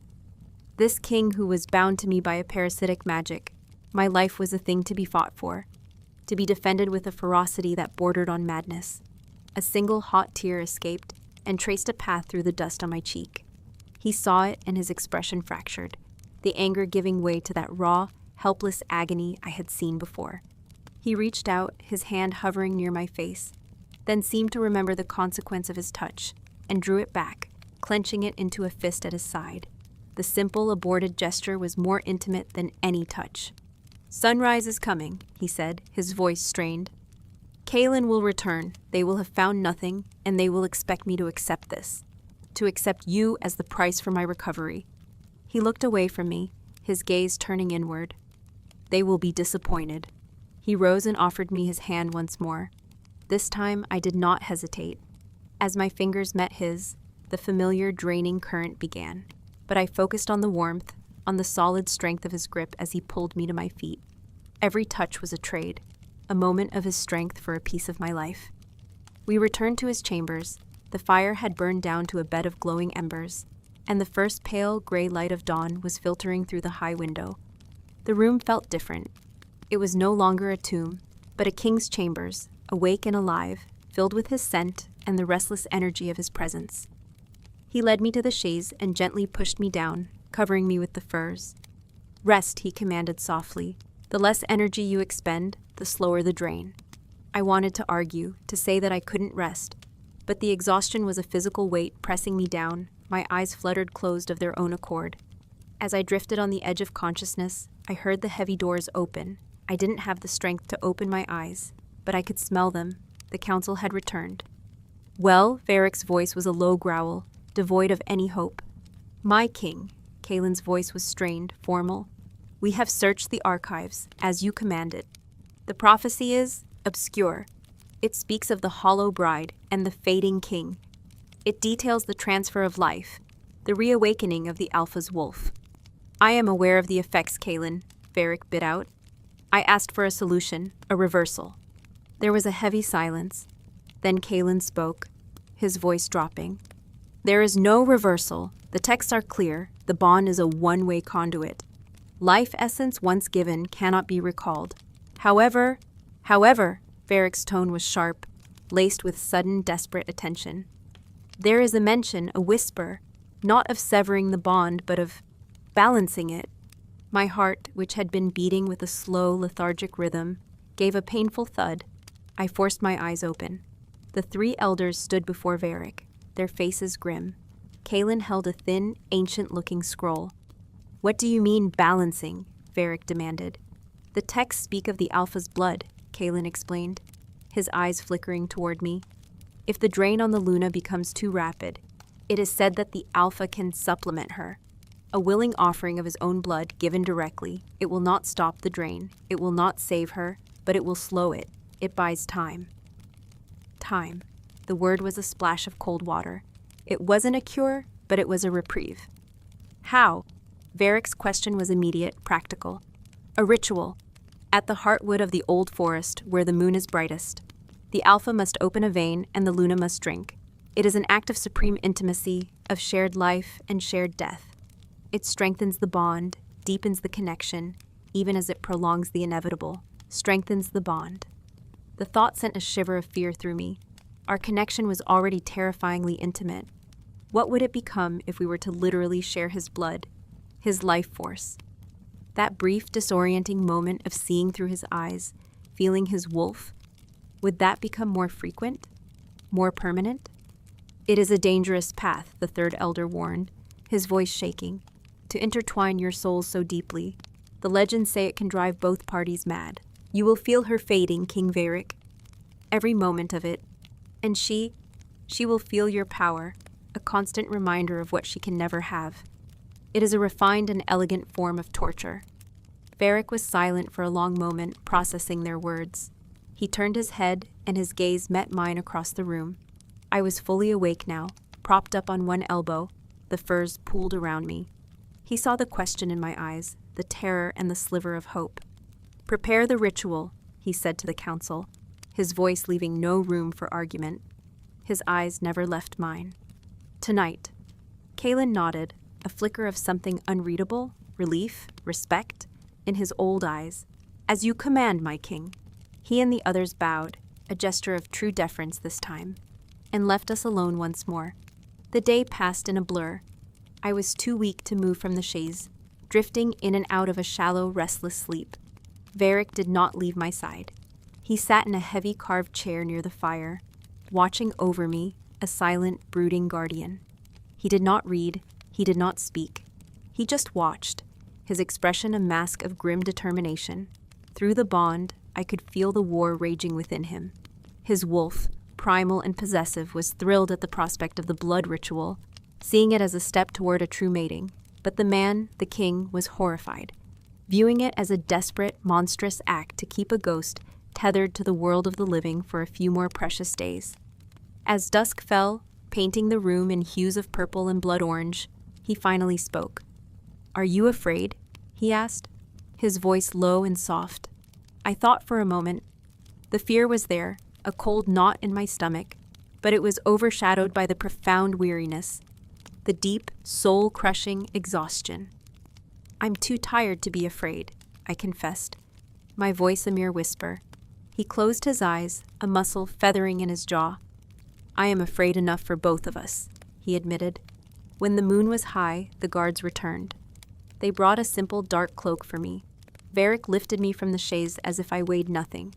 this king who was bound to me by a parasitic magic, my life was a thing to be fought for, to be defended with a ferocity that bordered on madness. A single hot tear escaped and traced a path through the dust on my cheek. He saw it and his expression fractured, the anger giving way to that raw, helpless agony I had seen before. He reached out, his hand hovering near my face, then seemed to remember the consequence of his touch, and drew it back, clenching it into a fist at his side. The simple, aborted gesture was more intimate than any touch. Sunrise is coming, he said, his voice strained. Kaelin will return. They will have found nothing, and they will expect me to accept this. To accept you as the price for my recovery. He looked away from me, his gaze turning inward. They will be disappointed. He rose and offered me his hand once more. This time I did not hesitate. As my fingers met his, the familiar draining current began. But I focused on the warmth, on the solid strength of his grip as he pulled me to my feet. Every touch was a trade, a moment of his strength for a piece of my life. We returned to his chambers. The fire had burned down to a bed of glowing embers, and the first pale gray light of dawn was filtering through the high window. The room felt different. It was no longer a tomb, but a king's chambers, awake and alive, filled with his scent and the restless energy of his presence. He led me to the chaise and gently pushed me down, covering me with the furs. "Rest," he commanded softly. "The less energy you expend, the slower the drain." I wanted to argue, to say that I couldn't rest, but the exhaustion was a physical weight pressing me down. My eyes fluttered closed of their own accord. As I drifted on the edge of consciousness, I heard the heavy doors open. I didn't have the strength to open my eyes, but I could smell them. The council had returned. "Well," Varric's voice was a low growl, devoid of any hope. "My king," Kalen's voice was strained, formal. "We have searched the archives, as you commanded. The prophecy is obscure. It speaks of the hollow bride and the fading king. It details the transfer of life, the reawakening of the Alpha's wolf." "I am aware of the effects, Kalen," Varric bit out. "I asked for a solution, a reversal." There was a heavy silence. Then Kalen spoke, his voice dropping. "There is no reversal. The texts are clear. The bond is a one-way conduit. Life essence once given cannot be recalled. However, Varric's tone was sharp, laced with sudden, desperate attention. "There is a mention, a whisper, not of severing the bond, but of balancing it." My heart, which had been beating with a slow, lethargic rhythm, gave a painful thud. I forced my eyes open. The three elders stood before Varric, their faces grim. Kalen held a thin, ancient-looking scroll. "What do you mean, balancing?" Varric demanded. "The texts speak of the Alpha's blood," Kalen explained, his eyes flickering toward me. "If the drain on the Luna becomes too rapid, it is said that the Alpha can supplement her. A willing offering of his own blood given directly, it will not stop the drain, it will not save her, but it will slow it. It buys time." Time. The word was a splash of cold water. It wasn't a cure, but it was a reprieve. "How?" Varric's question was immediate, practical. "A ritual. At the heartwood of the old forest, where the moon is brightest. The Alpha must open a vein, and the Luna must drink. It is an act of supreme intimacy, of shared life and shared death. It strengthens the bond, deepens the connection, even as it prolongs the inevitable, strengthens the bond." The thought sent a shiver of fear through me. Our connection was already terrifyingly intimate. What would it become if we were to literally share his blood, his life force? That brief, disorienting moment of seeing through his eyes, feeling his wolf, would that become more frequent, more permanent? "It is a dangerous path," the third elder warned, his voice shaking, "to intertwine your souls so deeply. The legends say it can drive both parties mad. You will feel her fading, King Varric. Every moment of it. And she will feel your power, a constant reminder of what she can never have. It is a refined and elegant form of torture." Varric was silent for a long moment, processing their words. He turned his head, and his gaze met mine across the room. I was fully awake now, propped up on one elbow, the furs pooled around me. He saw the question in my eyes, the terror and the sliver of hope. "Prepare the ritual," he said to the council, his voice leaving no room for argument. His eyes never left mine. "Tonight." Kalen nodded, a flicker of something unreadable, relief, respect, in his old eyes. "As you command, my king." He and the others bowed, a gesture of true deference this time, and left us alone once more. The day passed in a blur. I was too weak to move from the chaise, drifting in and out of a shallow, restless sleep. Varric did not leave my side. He sat in a heavy carved chair near the fire, watching over me, a silent, brooding guardian. He did not read, he did not speak. He just watched, his expression a mask of grim determination. Through the bond, I could feel the war raging within him. His wolf, primal and possessive, was thrilled at the prospect of the blood ritual, seeing it as a step toward a true mating. But the man, the king, was horrified, viewing it as a desperate, monstrous act to keep a ghost tethered to the world of the living for a few more precious days. As dusk fell, painting the room in hues of purple and blood orange, he finally spoke. "Are you afraid?" he asked, his voice low and soft. I thought for a moment. The fear was there, a cold knot in my stomach, but it was overshadowed by the profound weariness, the deep, soul-crushing exhaustion. "I'm too tired to be afraid," I confessed. my voice a mere whisper. He closed his eyes, a muscle feathering in his jaw. "I am afraid enough for both of us," he admitted. When the moon was high, the guards returned. They brought a simple dark cloak for me. Varric lifted me from the chaise as if I weighed nothing.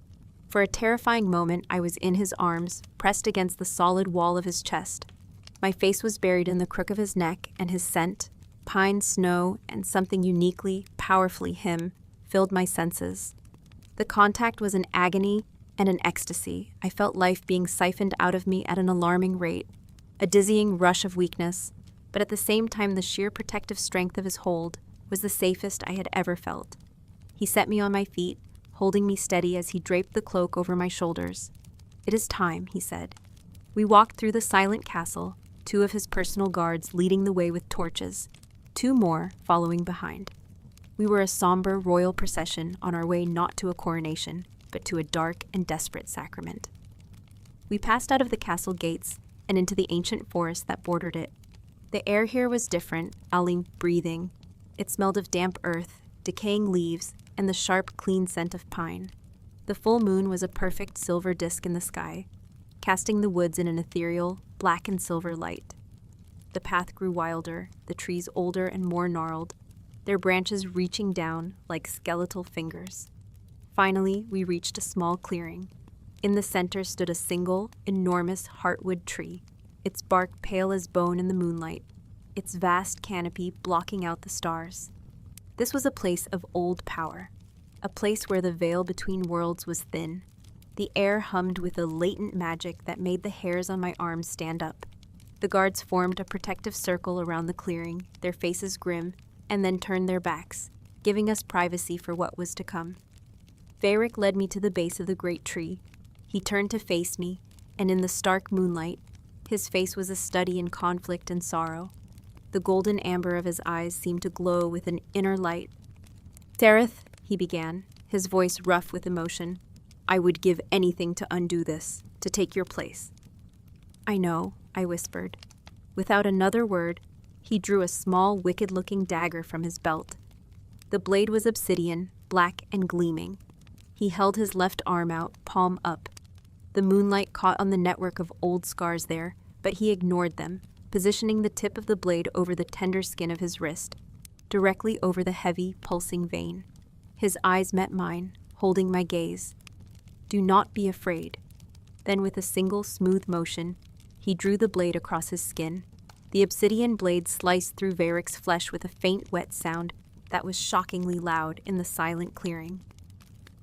For a terrifying moment, I was in his arms, pressed against the solid wall of his chest. My face was buried in the crook of his neck, and his scent, pine, snow, and something uniquely, powerfully him, filled my senses. The contact was an agony and an ecstasy. I felt life being siphoned out of me at an alarming rate, a dizzying rush of weakness, but at the same time the sheer protective strength of his hold was the safest I had ever felt. He set me on my feet, holding me steady as he draped the cloak over my shoulders. "It is time," he said. We walked through the silent castle, 2 of his personal guards leading the way with torches, 2 more following behind. We were a somber royal procession on our way not to a coronation, but to a dark and desperate sacrament. We passed out of the castle gates and into the ancient forest that bordered it. The air here was different, Aline breathing. It smelled of damp earth, decaying leaves, and the sharp, clean scent of pine. The full moon was a perfect silver disk in the sky, casting the woods in an ethereal, black and silver light. The path grew wilder, the trees older and more gnarled, their branches reaching down like skeletal fingers. Finally, we reached a small clearing. In the center stood a single, enormous heartwood tree, its bark pale as bone in the moonlight, its vast canopy blocking out the stars. This was a place of old power, a place where the veil between worlds was thin. The air hummed with a latent magic that made the hairs on my arms stand up. The guards formed a protective circle around the clearing, their faces grim, and then turned their backs, giving us privacy for what was to come. Varric led me to the base of the great tree. He turned to face me, and in the stark moonlight, his face was a study in conflict and sorrow. The golden amber of his eyes seemed to glow with an inner light. "Sereth," he began, his voice rough with emotion, "I would give anything to undo this, to take your place." "I know," I whispered. Without another word, he drew a small, wicked-looking dagger from his belt. The blade was obsidian, black and gleaming. He held his left arm out, palm up. The moonlight caught on the network of old scars there, but he ignored them, positioning the tip of the blade over the tender skin of his wrist, directly over the heavy, pulsing vein. His eyes met mine, holding my gaze. "Do not be afraid." Then with a single smooth motion, he drew the blade across his skin. The obsidian blade sliced through Varric's flesh with a faint, wet sound that was shockingly loud in the silent clearing.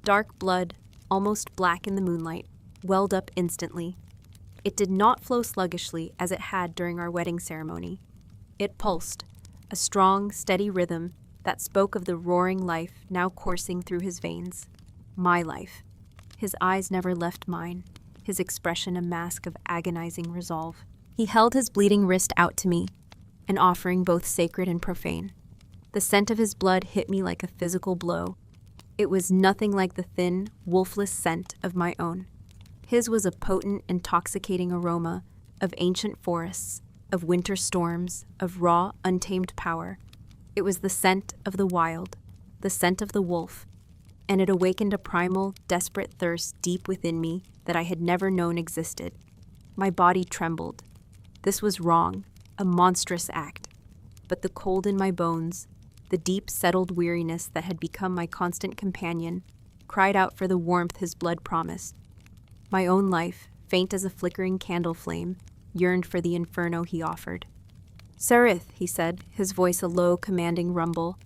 Dark blood, almost black in the moonlight, welled up instantly. It did not flow sluggishly as it had during our wedding ceremony. It pulsed, a strong, steady rhythm that spoke of the roaring life now coursing through his veins. My life. His eyes never left mine, his expression a mask of agonizing resolve. He held his bleeding wrist out to me, an offering both sacred and profane. The scent of his blood hit me like a physical blow. It was nothing like the thin, wolfless scent of my own. His was a potent, intoxicating aroma of ancient forests, of winter storms, of raw, untamed power. It was the scent of the wild, the scent of the wolf, and it awakened a primal, desperate thirst deep within me that I had never known existed. My body trembled. This was wrong, a monstrous act. But the cold in my bones, the deep, settled weariness that had become my constant companion, cried out for the warmth his blood promised. My own life, faint as a flickering candle flame, yearned for the inferno he offered. "Sereth," he said, his voice a low, commanding rumble.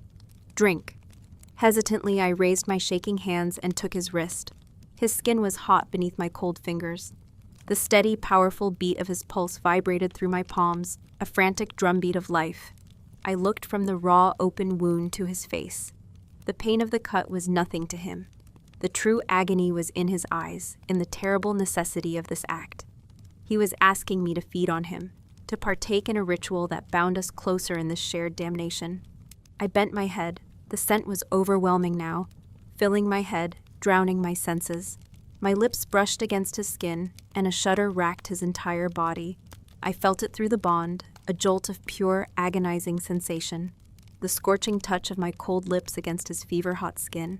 "Drink." Hesitantly, I raised my shaking hands and took his wrist. His skin was hot beneath my cold fingers. The steady, powerful beat of his pulse vibrated through my palms, a frantic drumbeat of life. I looked from the raw, open wound to his face. The pain of the cut was nothing to him. The true agony was in his eyes, in the terrible necessity of this act. He was asking me to feed on him, to partake in a ritual that bound us closer in this shared damnation. I bent my head. The scent was overwhelming now, filling my head, drowning my senses. My lips brushed against his skin, and a shudder racked his entire body. I felt it through the bond, a jolt of pure, agonizing sensation, the scorching touch of my cold lips against his fever-hot skin.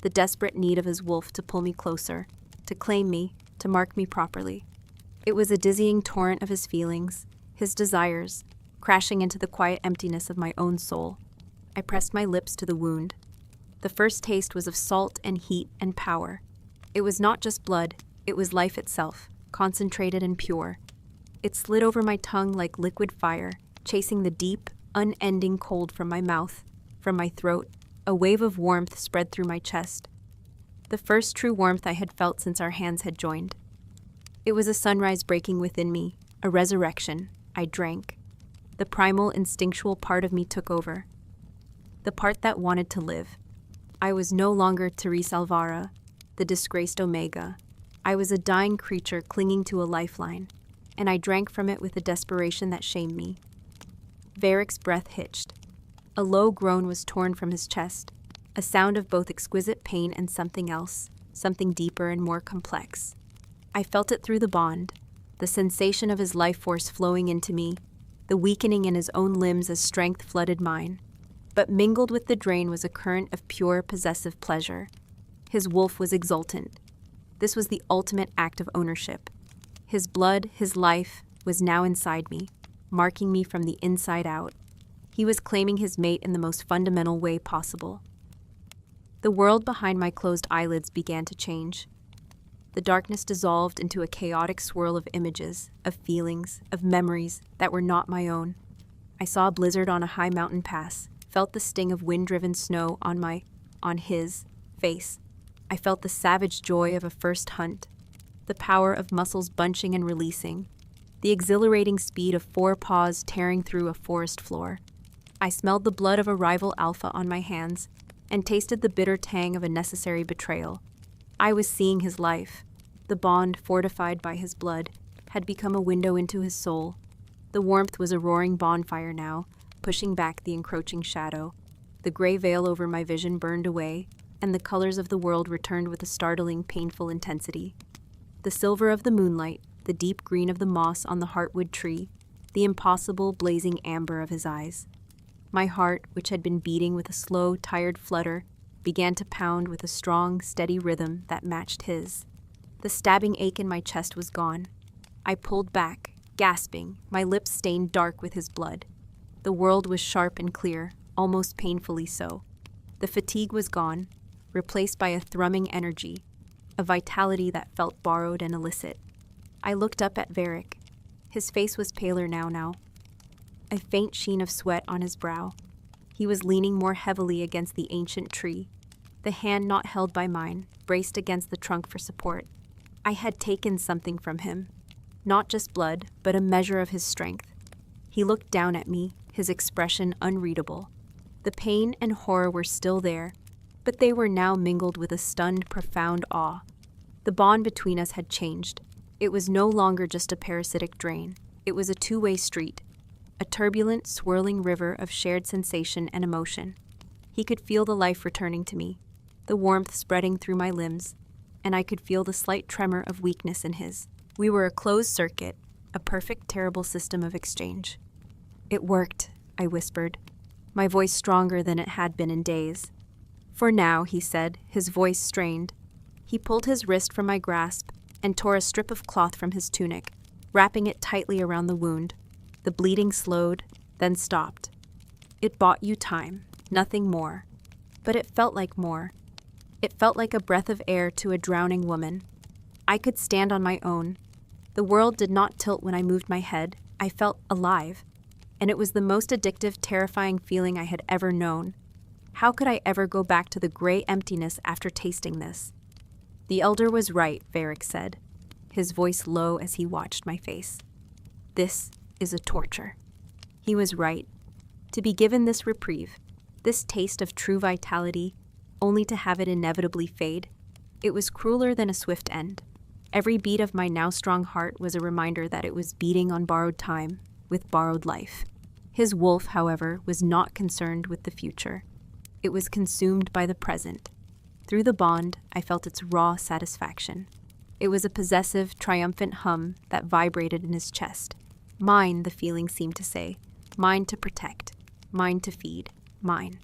the desperate need of his wolf to pull me closer, to claim me, to mark me properly. It was a dizzying torrent of his feelings, his desires, crashing into the quiet emptiness of my own soul. I pressed my lips to the wound. The first taste was of salt and heat and power. It was not just blood, it was life itself, concentrated and pure. It slid over my tongue like liquid fire, chasing the deep, unending cold from my mouth, from my throat. A wave of warmth spread through my chest. The first true warmth I had felt since our hands had joined. It was a sunrise breaking within me, a resurrection. I drank. The primal, instinctual part of me took over. The part that wanted to live. I was no longer Therese Alvara, the disgraced Omega. I was a dying creature clinging to a lifeline, and I drank from it with a desperation that shamed me. Varric's breath hitched. A low groan was torn from his chest, a sound of both exquisite pain and something else, something deeper and more complex. I felt it through the bond, the sensation of his life force flowing into me, the weakening in his own limbs as strength flooded mine. But mingled with the drain was a current of pure, possessive pleasure. His wolf was exultant. This was the ultimate act of ownership. His blood, his life, was now inside me, marking me from the inside out. He was claiming his mate in the most fundamental way possible. The world behind my closed eyelids began to change. The darkness dissolved into a chaotic swirl of images, of feelings, of memories that were not my own. I saw a blizzard on a high mountain pass, felt the sting of wind-driven snow on his face. I felt the savage joy of a first hunt, the power of muscles bunching and releasing, the exhilarating speed of 4 paws tearing through a forest floor. I smelled the blood of a rival alpha on my hands and tasted the bitter tang of a necessary betrayal. I was seeing his life. The bond, fortified by his blood, had become a window into his soul. The warmth was a roaring bonfire now, pushing back the encroaching shadow. The gray veil over my vision burned away, and the colors of the world returned with a startling, painful intensity. The silver of the moonlight, the deep green of the moss on the heartwood tree, the impossible, blazing amber of his eyes. My heart, which had been beating with a slow, tired flutter, began to pound with a strong, steady rhythm that matched his. The stabbing ache in my chest was gone. I pulled back, gasping, my lips stained dark with his blood. The world was sharp and clear, almost painfully so. The fatigue was gone, replaced by a thrumming energy, a vitality that felt borrowed and illicit. I looked up at Varric. His face was paler now, a faint sheen of sweat on his brow. He was leaning more heavily against the ancient tree, the hand not held by mine, braced against the trunk for support. I had taken something from him, not just blood, but a measure of his strength. He looked down at me, his expression unreadable. The pain and horror were still there, but they were now mingled with a stunned, profound awe. The bond between us had changed. It was no longer just a parasitic drain. It was a two-way street, a turbulent, swirling river of shared sensation and emotion. He could feel the life returning to me, the warmth spreading through my limbs, and I could feel the slight tremor of weakness in his. We were a closed circuit, a perfect, terrible system of exchange. "It worked," I whispered, my voice stronger than it had been in days. "For now," he said, his voice strained. He pulled his wrist from my grasp and tore a strip of cloth from his tunic, wrapping it tightly around the wound. The bleeding slowed, then stopped. "It bought you time, nothing more." But it felt like more. It felt like a breath of air to a drowning woman. I could stand on my own. The world did not tilt when I moved my head. I felt alive. And it was the most addictive, terrifying feeling I had ever known. How could I ever go back to the gray emptiness after tasting this? "The elder was right," Varric said, his voice low as he watched my face. "This is a torture." He was right. To be given this reprieve, this taste of true vitality, only to have it inevitably fade, it was crueler than a swift end. Every beat of my now strong heart was a reminder that it was beating on borrowed time, with borrowed life. His wolf, however, was not concerned with the future. It was consumed by the present. Through the bond, I felt its raw satisfaction. It was a possessive, triumphant hum that vibrated in his chest. Mine, the feeling seemed to say. Mine to protect. Mine to feed. Mine.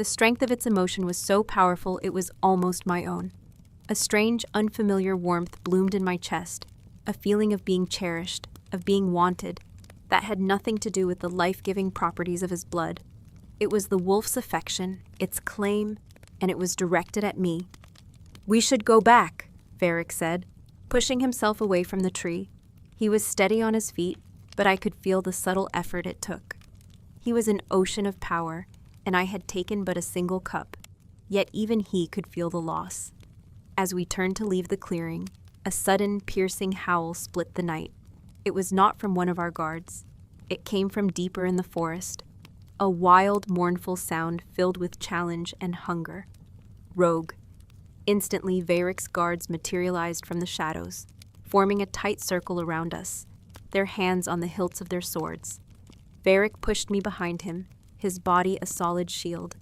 The strength of its emotion was so powerful it was almost my own. A strange, unfamiliar warmth bloomed in my chest, a feeling of being cherished, of being wanted, that had nothing to do with the life-giving properties of his blood. It was the wolf's affection, its claim, and it was directed at me. "We should go back," Varric said, pushing himself away from the tree. He was steady on his feet, but I could feel the subtle effort it took. He was an ocean of power, and I had taken but a single cup, yet even he could feel the loss. As we turned to leave the clearing, a sudden, piercing howl split the night. It was not from one of our guards. It came from deeper in the forest, a wild, mournful sound filled with challenge and hunger. Rogue. Instantly, Varric's guards materialized from the shadows, forming a tight circle around us, their hands on the hilts of their swords. Varric pushed me behind him, his body a solid shield.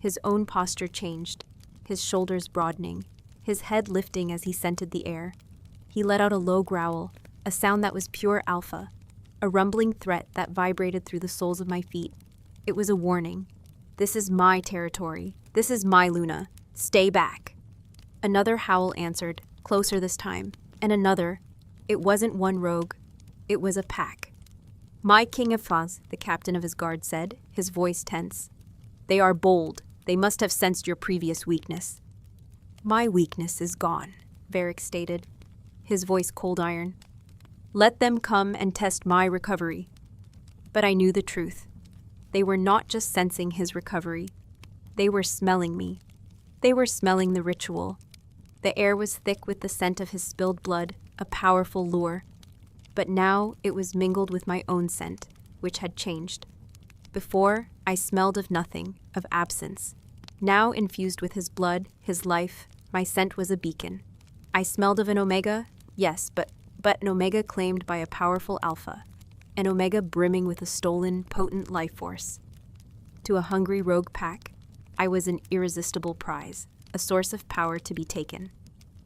His own posture changed, his shoulders broadening, his head lifting as he scented the air. He let out a low growl, a sound that was pure alpha, a rumbling threat that vibrated through the soles of my feet. It was a warning. This is my territory. This is my Luna. Stay back. Another howl answered, closer this time, and another. It wasn't one rogue. It was a pack. "My King of Faz," the captain of his guard said, his voice tense. "They are bold. They must have sensed your previous weakness." "My weakness is gone," Varric stated, his voice cold iron. "Let them come and test my recovery." But I knew the truth. They were not just sensing his recovery. They were smelling me. They were smelling the ritual. The air was thick with the scent of his spilled blood, a powerful lure. But now it was mingled with my own scent, which had changed. Before, I smelled of nothing, of absence. Now, infused with his blood, his life, my scent was a beacon. I smelled of an omega, yes, but an omega claimed by a powerful alpha, an omega brimming with a stolen, potent life force. To a hungry rogue pack, I was an irresistible prize, a source of power to be taken.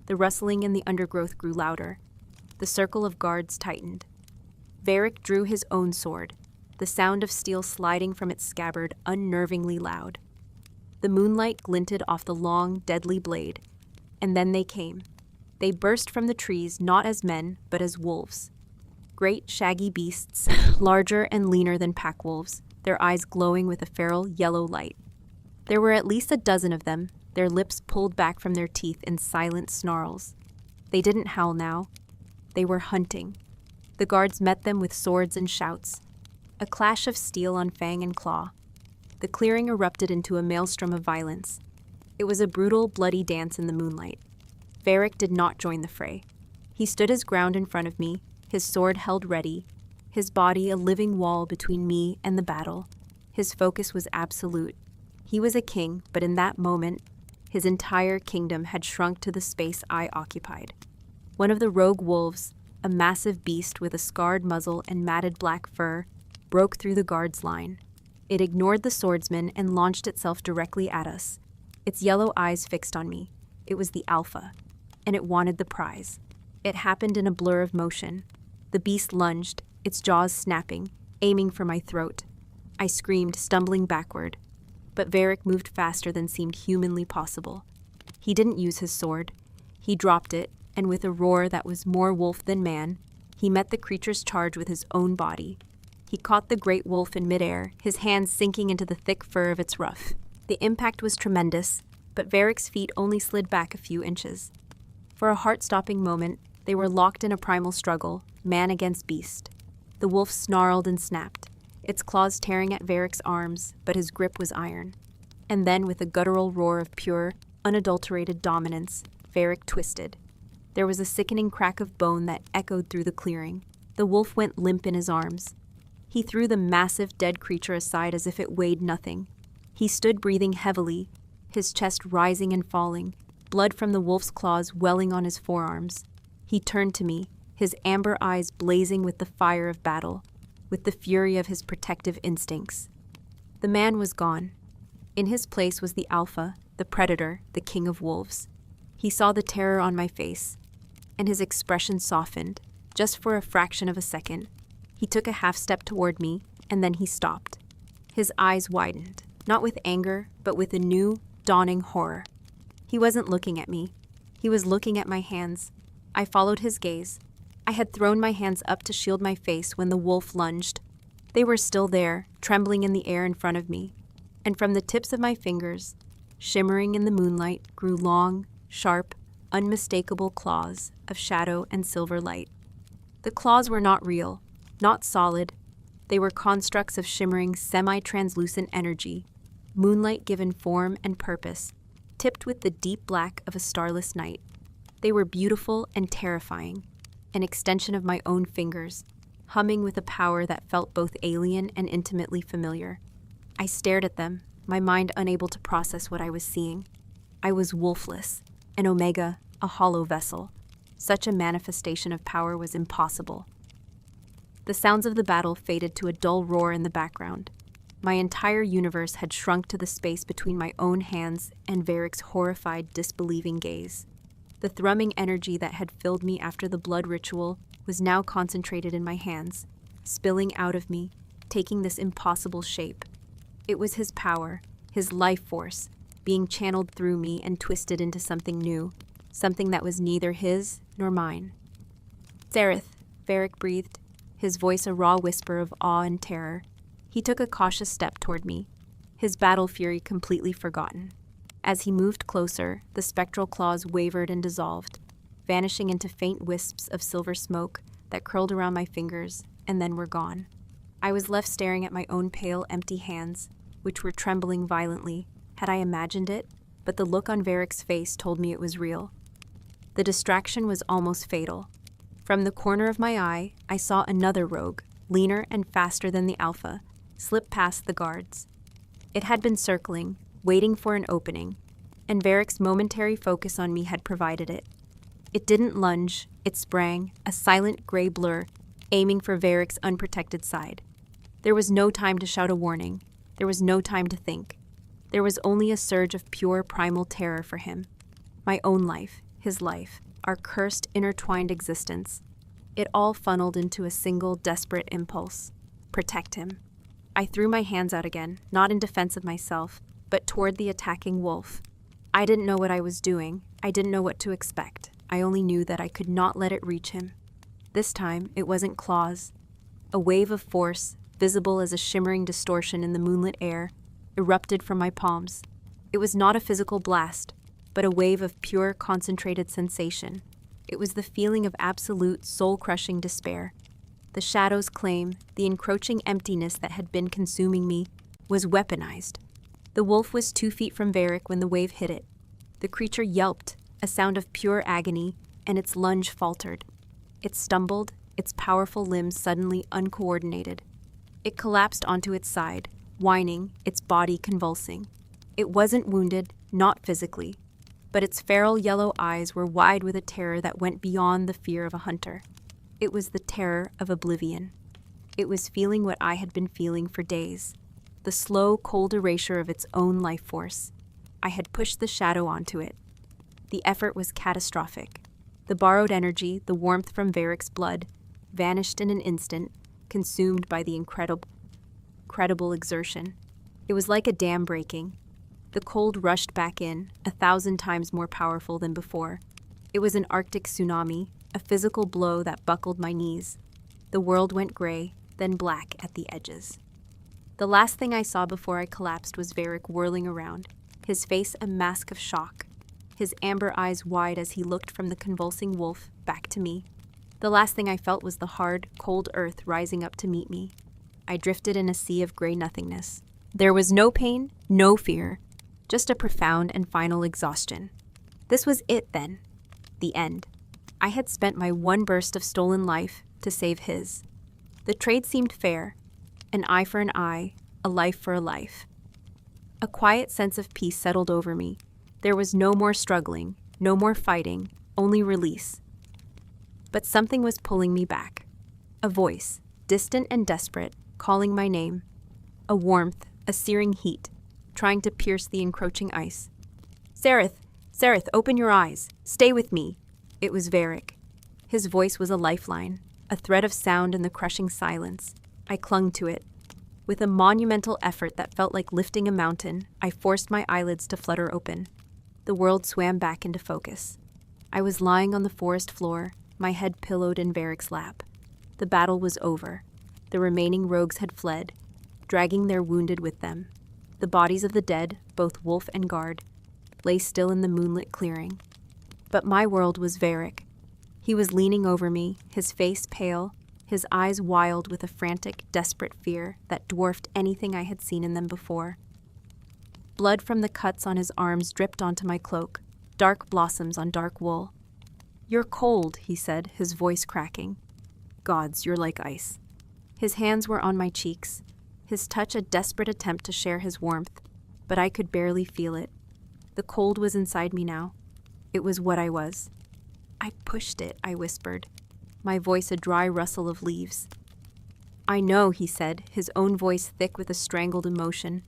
The rustling in the undergrowth grew louder. The circle of guards tightened. Varric drew his own sword, the sound of steel sliding from its scabbard unnervingly loud. The moonlight glinted off the long, deadly blade, and then they came. They burst from the trees not as men, but as wolves. Great, shaggy beasts, larger and leaner than pack wolves, their eyes glowing with a feral yellow light. There were at least a dozen of them, their lips pulled back from their teeth in silent snarls. They didn't howl now. They were hunting. The guards met them with swords and shouts. A clash of steel on fang and claw. The clearing erupted into a maelstrom of violence. It was a brutal, bloody dance in the moonlight. Varric did not join the fray. He stood his ground in front of me, his sword held ready, his body a living wall between me and the battle. His focus was absolute. He was a king, but in that moment, his entire kingdom had shrunk to the space I occupied. One of the rogue wolves, a massive beast with a scarred muzzle and matted black fur, broke through the guard's line. It ignored the swordsman and launched itself directly at us, its yellow eyes fixed on me. It was the alpha, and it wanted the prize. It happened in a blur of motion. The beast lunged, its jaws snapping, aiming for my throat. I screamed, stumbling backward. But Varric moved faster than seemed humanly possible. He didn't use his sword. He dropped it, and with a roar that was more wolf than man, he met the creature's charge with his own body. He caught the great wolf in midair, his hands sinking into the thick fur of its ruff. The impact was tremendous, but Varric's feet only slid back a few inches. For a heart-stopping moment, they were locked in a primal struggle, man against beast. The wolf snarled and snapped, its claws tearing at Varric's arms, but his grip was iron. And then, with a guttural roar of pure, unadulterated dominance, Varric twisted. There was a sickening crack of bone that echoed through the clearing. The wolf went limp in his arms. He threw the massive dead creature aside as if it weighed nothing. He stood breathing heavily, his chest rising and falling, blood from the wolf's claws welling on his forearms. He turned to me, his amber eyes blazing with the fire of battle, with the fury of his protective instincts. The man was gone. In his place was the alpha, the predator, the king of wolves. He saw the terror on my face, and his expression softened, just for a fraction of a second. He took a half step toward me, and then he stopped. His eyes widened, not with anger, but with a new, dawning horror. He wasn't looking at me. He was looking at my hands. I followed his gaze. I had thrown my hands up to shield my face when the wolf lunged. They were still there, trembling in the air in front of me. And from the tips of my fingers, shimmering in the moonlight, grew long, sharp, unmistakable claws of shadow and silver light. The claws were not real, not solid. They were constructs of shimmering, semi-translucent energy, moonlight given form and purpose, tipped with the deep black of a starless night. They were beautiful and terrifying, an extension of my own fingers, humming with a power that felt both alien and intimately familiar. I stared at them, my mind unable to process what I was seeing. I was wolfless, an omega, a hollow vessel. Such a manifestation of power was impossible. The sounds of the battle faded to a dull roar in the background. My entire universe had shrunk to the space between my own hands and Varric's horrified, disbelieving gaze. The thrumming energy that had filled me after the blood ritual was now concentrated in my hands, spilling out of me, taking this impossible shape. It was his power, his life force, being channeled through me and twisted into something new, something that was neither his nor mine. "Zareth," Varric breathed, his voice a raw whisper of awe and terror. He took a cautious step toward me, his battle fury completely forgotten. As he moved closer, the spectral claws wavered and dissolved, vanishing into faint wisps of silver smoke that curled around my fingers and then were gone. I was left staring at my own pale, empty hands, which were trembling violently. Had I imagined it? But the look on Varric's face told me it was real. The distraction was almost fatal. From the corner of my eye, I saw another rogue, leaner and faster than the alpha, slip past the guards. It had been circling, waiting for an opening, and Varric's momentary focus on me had provided it. It didn't lunge, it sprang, a silent gray blur, aiming for Varric's unprotected side. There was no time to shout a warning. There was no time to think. There was only a surge of pure primal terror for him. My own life, his life, our cursed, intertwined existence. It all funneled into a single, desperate impulse. Protect him. I threw my hands out again, not in defense of myself, but toward the attacking wolf. I didn't know what I was doing. I didn't know what to expect. I only knew that I could not let it reach him. This time, it wasn't claws. A wave of force, visible as a shimmering distortion in the moonlit air, erupted from my palms. It was not a physical blast, but a wave of pure, concentrated sensation. It was the feeling of absolute, soul-crushing despair. The shadow's claim, the encroaching emptiness that had been consuming me, was weaponized. The wolf was 2 feet from Varric when the wave hit it. The creature yelped, a sound of pure agony, and its lunge faltered. It stumbled, its powerful limbs suddenly uncoordinated. It collapsed onto its side, whining, its body convulsing. It wasn't wounded, not physically, but its feral yellow eyes were wide with a terror that went beyond the fear of a hunter. It was the terror of oblivion. It was feeling what I had been feeling for days, the slow, cold erasure of its own life force. I had pushed the shadow onto it. The effort was catastrophic. The borrowed energy, the warmth from Varric's blood, vanished in an instant, consumed by the incredible exertion. It was like a dam breaking. The cold rushed back in, 1,000 times more powerful than before. It was an Arctic tsunami, a physical blow that buckled my knees. The world went gray, then black at the edges. The last thing I saw before I collapsed was Varric whirling around, his face a mask of shock, his amber eyes wide as he looked from the convulsing wolf back to me. The last thing I felt was the hard, cold earth rising up to meet me. I drifted in a sea of gray nothingness. There was no pain, no fear, just a profound and final exhaustion. This was it then, the end. I had spent my one burst of stolen life to save his. The trade seemed fair, an eye for an eye, a life for a life. A quiet sense of peace settled over me. There was no more struggling, no more fighting, only release. But something was pulling me back. A voice, distant and desperate, calling my name. A warmth, a searing heat, trying to pierce the encroaching ice. "Zareth, Zareth, open your eyes. Stay with me." It was Varric. His voice was a lifeline, a thread of sound in the crushing silence. I clung to it. With a monumental effort that felt like lifting a mountain, I forced my eyelids to flutter open. The world swam back into focus. I was lying on the forest floor, my head pillowed in Varric's lap. The battle was over. The remaining rogues had fled, dragging their wounded with them. The bodies of the dead, both wolf and guard, lay still in the moonlit clearing. But my world was Varric. He was leaning over me, his face pale, his eyes wild with a frantic, desperate fear that dwarfed anything I had seen in them before. Blood from the cuts on his arms dripped onto my cloak, dark blossoms on dark wool. "You're cold," he said, his voice cracking. "Gods, you're like ice." His hands were on my cheeks, his touch a desperate attempt to share his warmth, but I could barely feel it. The cold was inside me now. It was what I was. "I pushed it," I whispered, my voice a dry rustle of leaves. "I know," he said, his own voice thick with a strangled emotion.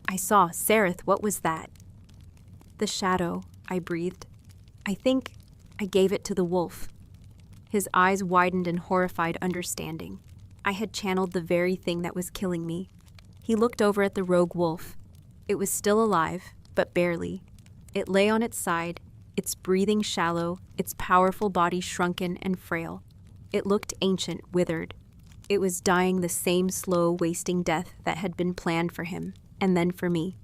"I saw. Sereth, what was that?" "The shadow," I breathed. "I think I gave it to the wolf." His eyes widened in horrified understanding. I had channeled the very thing that was killing me. He looked over at the rogue wolf. It was still alive, but barely. It lay on its side, its breathing shallow, its powerful body shrunken and frail. It looked ancient, withered. It was dying the same slow, wasting death that had been planned for him, and then for me.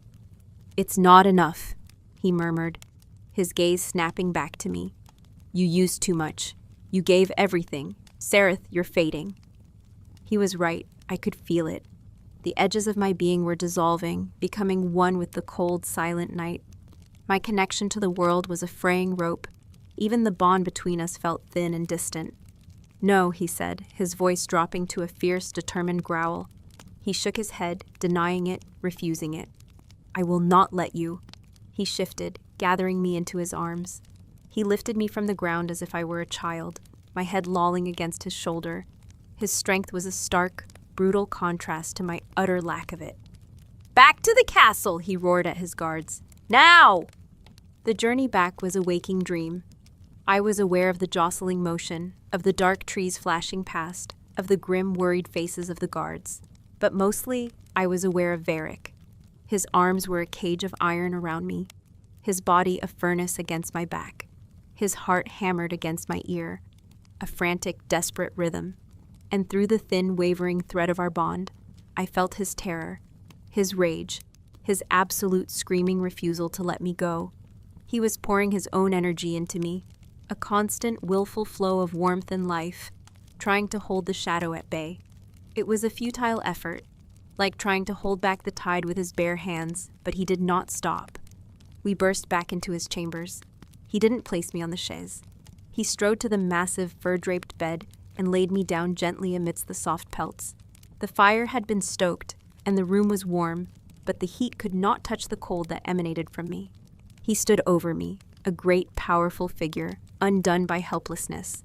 "It's not enough," he murmured, his gaze snapping back to me. "You used too much. You gave everything. Sereth, you're fading." He was right. I could feel it. The edges of my being were dissolving, becoming one with the cold, silent night. My connection to the world was a fraying rope. Even the bond between us felt thin and distant. "No," he said, his voice dropping to a fierce, determined growl. He shook his head, denying it, refusing it. "I will not let you." He shifted, gathering me into his arms. He lifted me from the ground as if I were a child, my head lolling against his shoulder. His strength was a stark, brutal contrast to my utter lack of it. "Back to the castle!" he roared at his guards. "Now!" The journey back was a waking dream. I was aware of the jostling motion, of the dark trees flashing past, of the grim, worried faces of the guards. But mostly, I was aware of Varric. His arms were a cage of iron around me, his body a furnace against my back, his heart hammered against my ear, a frantic, desperate rhythm. And through the thin, wavering thread of our bond, I felt his terror, his rage, his absolute screaming refusal to let me go. He was pouring his own energy into me, a constant, willful flow of warmth and life, trying to hold the shadow at bay. It was a futile effort, like trying to hold back the tide with his bare hands, but he did not stop. We burst back into his chambers. He didn't place me on the chaise. He strode to the massive, fur-draped bed and laid me down gently amidst the soft pelts. The fire had been stoked, and the room was warm, but the heat could not touch the cold that emanated from me. He stood over me, a great, powerful figure, undone by helplessness.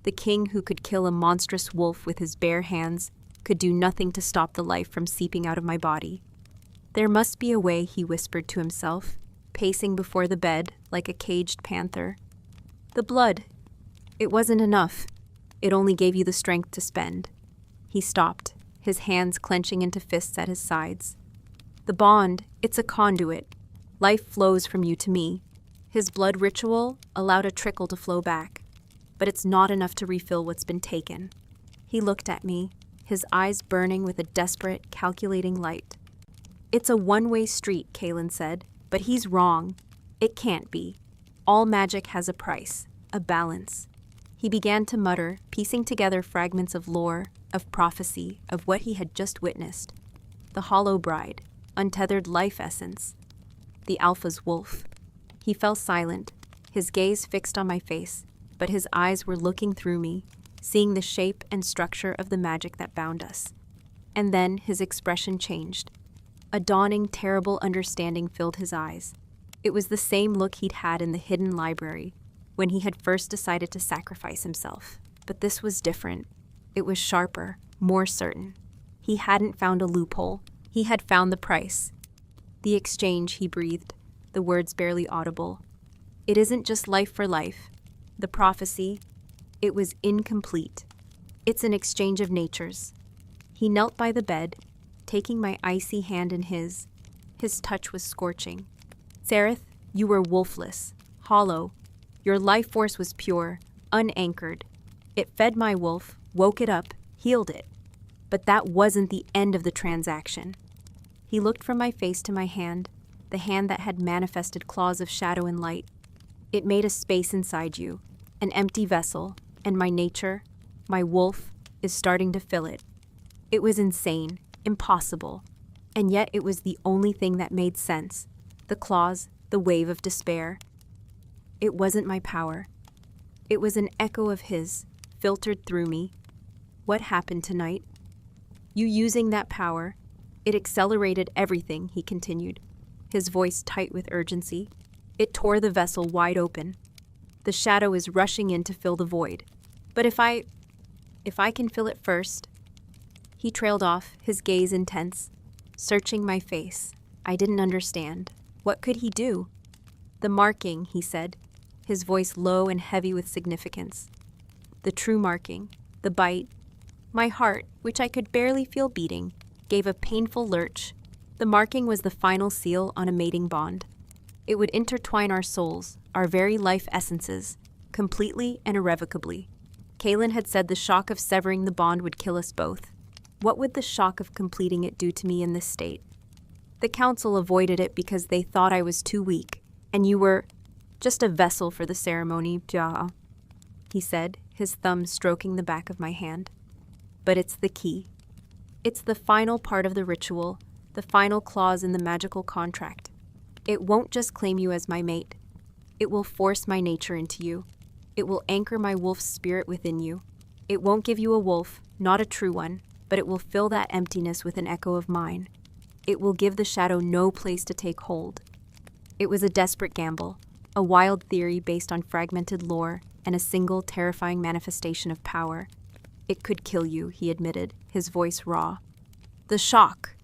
The king who could kill a monstrous wolf with his bare hands could do nothing to stop the life from seeping out of my body. "There must be a way," he whispered to himself, pacing before the bed like a caged panther. "The blood. It wasn't enough. It only gave you the strength to spend." He stopped, his hands clenching into fists at his sides. "The bond, it's a conduit. Life flows from you to me." His blood ritual allowed a trickle to flow back, but it's not enough to refill what's been taken. He looked at me, his eyes burning with a desperate, calculating light. "It's a one-way street," Kaelin said, "but he's wrong. It can't be. All magic has a price, a balance." He began to mutter, piecing together fragments of lore, of prophecy, of what he had just witnessed. The hollow bride, untethered life essence, the alpha's wolf. He fell silent, his gaze fixed on my face, but his eyes were looking through me, seeing the shape and structure of the magic that bound us. And then his expression changed. A dawning, terrible understanding filled his eyes. It was the same look he'd had in the hidden library, when he had first decided to sacrifice himself. But this was different. It was sharper, more certain. He hadn't found a loophole. He had found the price. "The exchange," he breathed, the words barely audible. "It isn't just life for life. The prophecy, it was incomplete. It's an exchange of natures." He knelt by the bed, taking my icy hand in his. His touch was scorching. Sereth, you were wolfless, hollow. Your life force was pure, unanchored. It fed my wolf, woke it up, healed it. But that wasn't the end of the transaction. He looked from my face to my hand, the hand that had manifested claws of shadow and light. It made a space inside you, an empty vessel, and my nature, my wolf, is starting to fill it. It was insane, impossible, and yet it was the only thing that made sense. The claws, the wave of despair. It wasn't my power. It was an echo of his, filtered through me. What happened tonight? You using that power, it accelerated everything, he continued, his voice tight with urgency. It tore the vessel wide open. The shadow is rushing in to fill the void. But if I can fill it first. He trailed off, his gaze intense, searching my face. I didn't understand. What could he do? The marking, he said, his voice low and heavy with significance. The true marking, the bite. My heart, which I could barely feel beating, gave a painful lurch. The marking was the final seal on a mating bond. It would intertwine our souls, our very life essences, completely and irrevocably. Kaelin had said the shock of severing the bond would kill us both. What would the shock of completing it do to me in this state? The council avoided it because they thought I was too weak, and you were just a vessel for the ceremony, he said, his thumb stroking the back of my hand. But it's the key. It's the final part of the ritual, the final clause in the magical contract. It won't just claim you as my mate. It will force my nature into you. It will anchor my wolf's spirit within you. It won't give you a wolf, not a true one, but it will fill that emptiness with an echo of mine. It will give the shadow no place to take hold. It was a desperate gamble, a wild theory based on fragmented lore and a single terrifying manifestation of power. It could kill you, he admitted, his voice raw. The shock.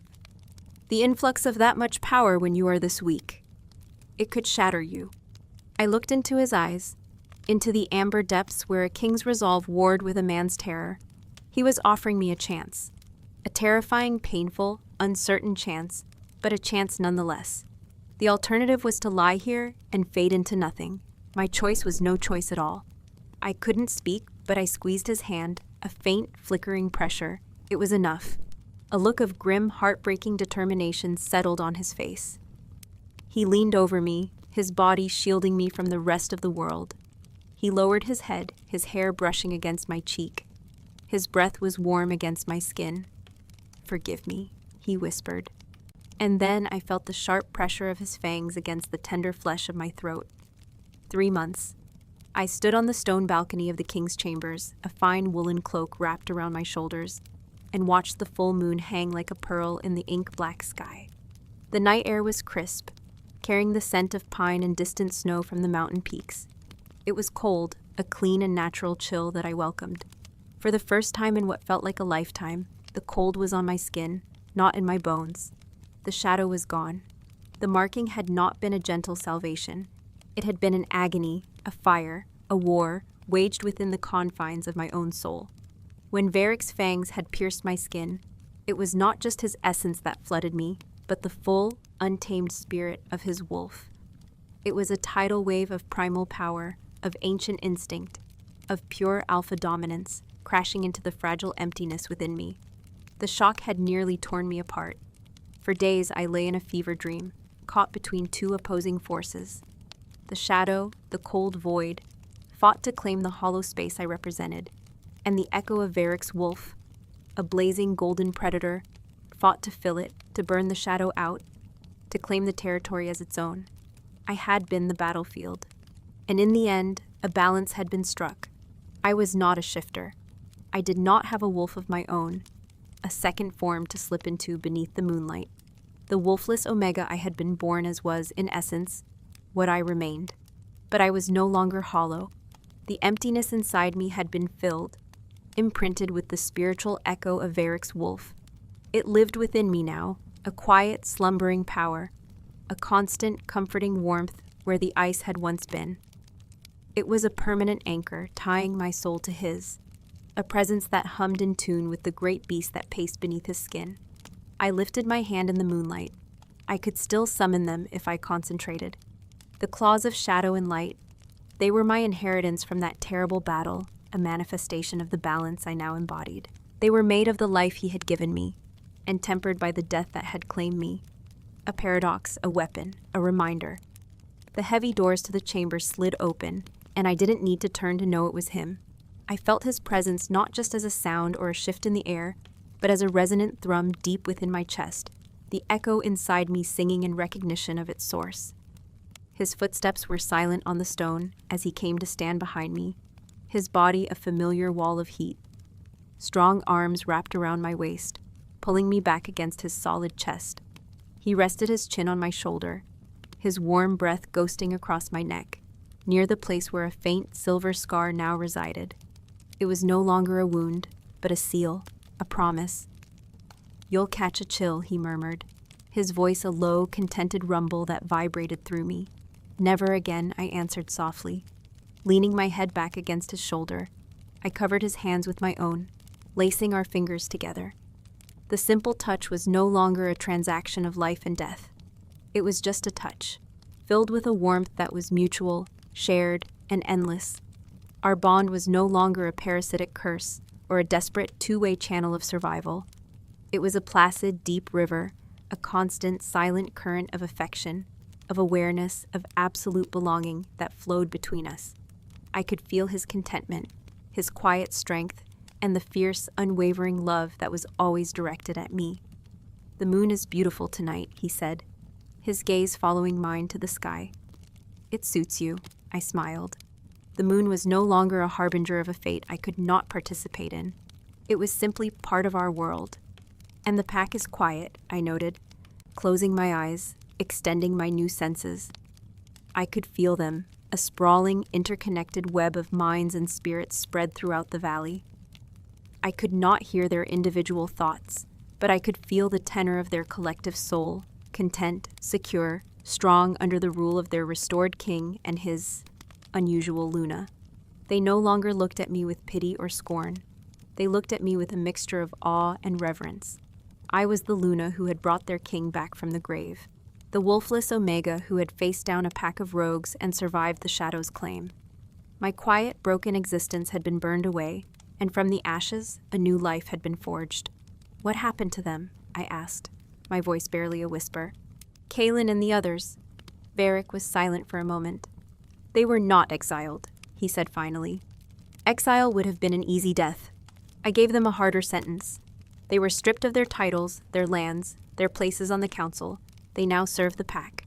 The influx of that much power when you are this weak. It could shatter you. I looked into his eyes, into the amber depths where a king's resolve warred with a man's terror. He was offering me a chance. A terrifying, painful, uncertain chance, but a chance nonetheless. The alternative was to lie here and fade into nothing. My choice was no choice at all. I couldn't speak, but I squeezed his hand, a faint, flickering pressure. It was enough. A look of grim, heartbreaking determination settled on his face. He leaned over me, his body shielding me from the rest of the world. He lowered his head, his hair brushing against my cheek. His breath was warm against my skin. "Forgive me," he whispered. And then I felt the sharp pressure of his fangs against the tender flesh of my throat. 3 months. I stood on the stone balcony of the king's chambers, a fine woolen cloak wrapped around my shoulders, and watched the full moon hang like a pearl in the ink-black sky. The night air was crisp, carrying the scent of pine and distant snow from the mountain peaks. It was cold, a clean and natural chill that I welcomed. For the first time in what felt like a lifetime, the cold was on my skin, not in my bones. The shadow was gone. The marking had not been a gentle salvation. It had been an agony, a fire, a war, waged within the confines of my own soul. When Varric's fangs had pierced my skin, it was not just his essence that flooded me, but the full, untamed spirit of his wolf. It was a tidal wave of primal power, of ancient instinct, of pure alpha dominance, crashing into the fragile emptiness within me. The shock had nearly torn me apart. For days I lay in a fever dream, caught between two opposing forces. The shadow, the cold void, fought to claim the hollow space I represented, and the echo of Varric's wolf, a blazing golden predator, fought to fill it, to burn the shadow out, to claim the territory as its own. I had been the battlefield, and in the end, a balance had been struck. I was not a shifter. I did not have a wolf of my own, a second form to slip into beneath the moonlight. The wolfless Omega I had been born as was, in essence, what I remained. But I was no longer hollow. The emptiness inside me had been filled, imprinted with the spiritual echo of Varric's wolf. It lived within me now, a quiet, slumbering power, a constant, comforting warmth where the ice had once been. It was a permanent anchor tying my soul to his, a presence that hummed in tune with the great beast that paced beneath his skin. I lifted my hand in the moonlight. I could still summon them if I concentrated. The claws of shadow and light, they were my inheritance from that terrible battle, a manifestation of the balance I now embodied. They were made of the life he had given me, and tempered by the death that had claimed me. A paradox, a weapon, a reminder. The heavy doors to the chamber slid open, and I didn't need to turn to know it was him. I felt his presence not just as a sound or a shift in the air, but as a resonant thrum deep within my chest, the echo inside me singing in recognition of its source. His footsteps were silent on the stone as he came to stand behind me, his body a familiar wall of heat. Strong arms wrapped around my waist, pulling me back against his solid chest. He rested his chin on my shoulder, his warm breath ghosting across my neck, near the place where a faint silver scar now resided. It was no longer a wound, but a seal, a promise. "You'll catch a chill," he murmured, his voice a low, contented rumble that vibrated through me. "Never again," I answered softly. Leaning my head back against his shoulder, I covered his hands with my own, lacing our fingers together. The simple touch was no longer a transaction of life and death. It was just a touch, filled with a warmth that was mutual, shared, and endless. Our bond was no longer a parasitic curse or a desperate two-way channel of survival. It was a placid, deep river, a constant, silent current of affection, of awareness, of absolute belonging that flowed between us. I could feel his contentment, his quiet strength, and the fierce, unwavering love that was always directed at me. "The moon is beautiful tonight," he said, his gaze following mine to the sky. "It suits you," I smiled. The moon was no longer a harbinger of a fate I could not participate in. It was simply part of our world. "And the pack is quiet," I noted, closing my eyes, extending my new senses. I could feel them, a sprawling, interconnected web of minds and spirits spread throughout the valley. I could not hear their individual thoughts, but I could feel the tenor of their collective soul, content, secure, strong under the rule of their restored king and his unusual Luna. They no longer looked at me with pity or scorn. They looked at me with a mixture of awe and reverence. I was the Luna who had brought their king back from the grave, the wolfless Omega who had faced down a pack of rogues and survived the Shadow's claim. My quiet, broken existence had been burned away, and from the ashes, a new life had been forged. "What happened to them?" I asked, my voice barely a whisper. "Kaelin and the others." Varric was silent for a moment. "They were not exiled," he said finally. "Exile would have been an easy death. I gave them a harder sentence. They were stripped of their titles, their lands, their places on the council. They now serve the pack.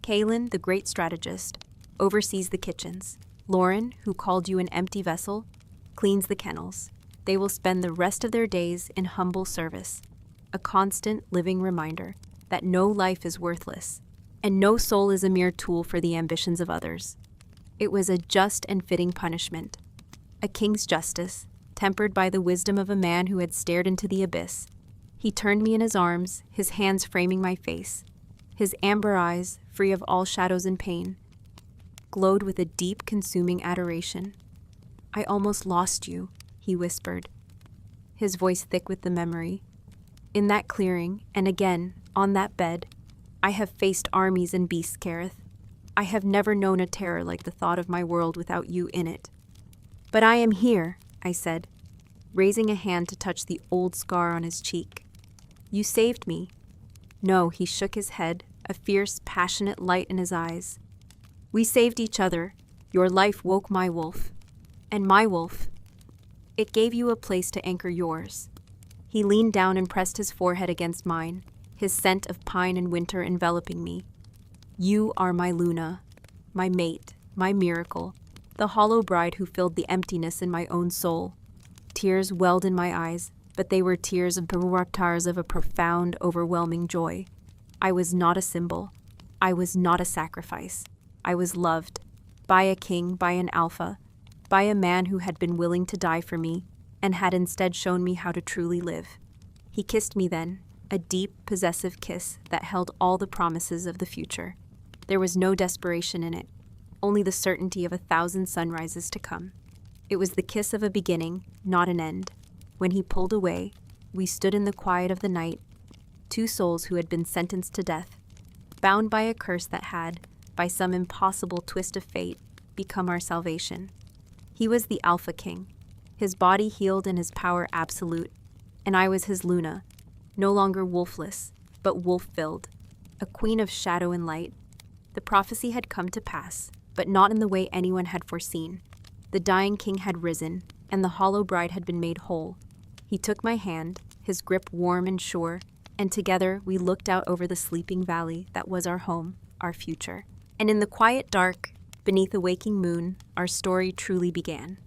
Kaelin, the great strategist, oversees the kitchens. Lauren, who called you an empty vessel, cleans the kennels. They will spend the rest of their days in humble service, a constant living reminder that no life is worthless, and no soul is a mere tool for the ambitions of others. It was a just and fitting punishment, a king's justice, tempered by the wisdom of a man who had stared into the abyss. He turned me in his arms, his hands framing my face. His amber eyes, free of all shadows and pain, glowed with a deep, consuming adoration. "I almost lost you," he whispered, his voice thick with the memory. "In that clearing, and again, on that bed, I have faced armies and beasts, Kareth. I have never known a terror like the thought of my world without you in it. But I am here," I said, raising a hand to touch the old scar on his cheek. "You saved me." "No," he shook his head, a fierce, passionate light in his eyes. "We saved each other. Your life woke my wolf. And my wolf, it gave you a place to anchor yours." He leaned down and pressed his forehead against mine, his scent of pine and winter enveloping me. "You are my Luna, my mate, my miracle, the hollow bride who filled the emptiness in my own soul." Tears welled in my eyes, but they were tears of a profound, overwhelming joy. I was not a symbol. I was not a sacrifice. I was loved, by a king, by an alpha, by a man who had been willing to die for me, and had instead shown me how to truly live. He kissed me then, a deep, possessive kiss that held all the promises of the future. There was no desperation in it, only the certainty of 1,000 sunrises to come. It was the kiss of a beginning, not an end. When he pulled away, we stood in the quiet of the night, two souls who had been sentenced to death, bound by a curse that had, by some impossible twist of fate, become our salvation. He was the Alpha King, his body healed and his power absolute, and I was his Luna, no longer wolfless, but wolf-filled, a queen of shadow and light. The prophecy had come to pass, but not in the way anyone had foreseen. The dying king had risen, and the hollow bride had been made whole. He took my hand, his grip warm and sure, and together we looked out over the sleeping valley that was our home, our future. And in the quiet dark, beneath a waking moon, our story truly began.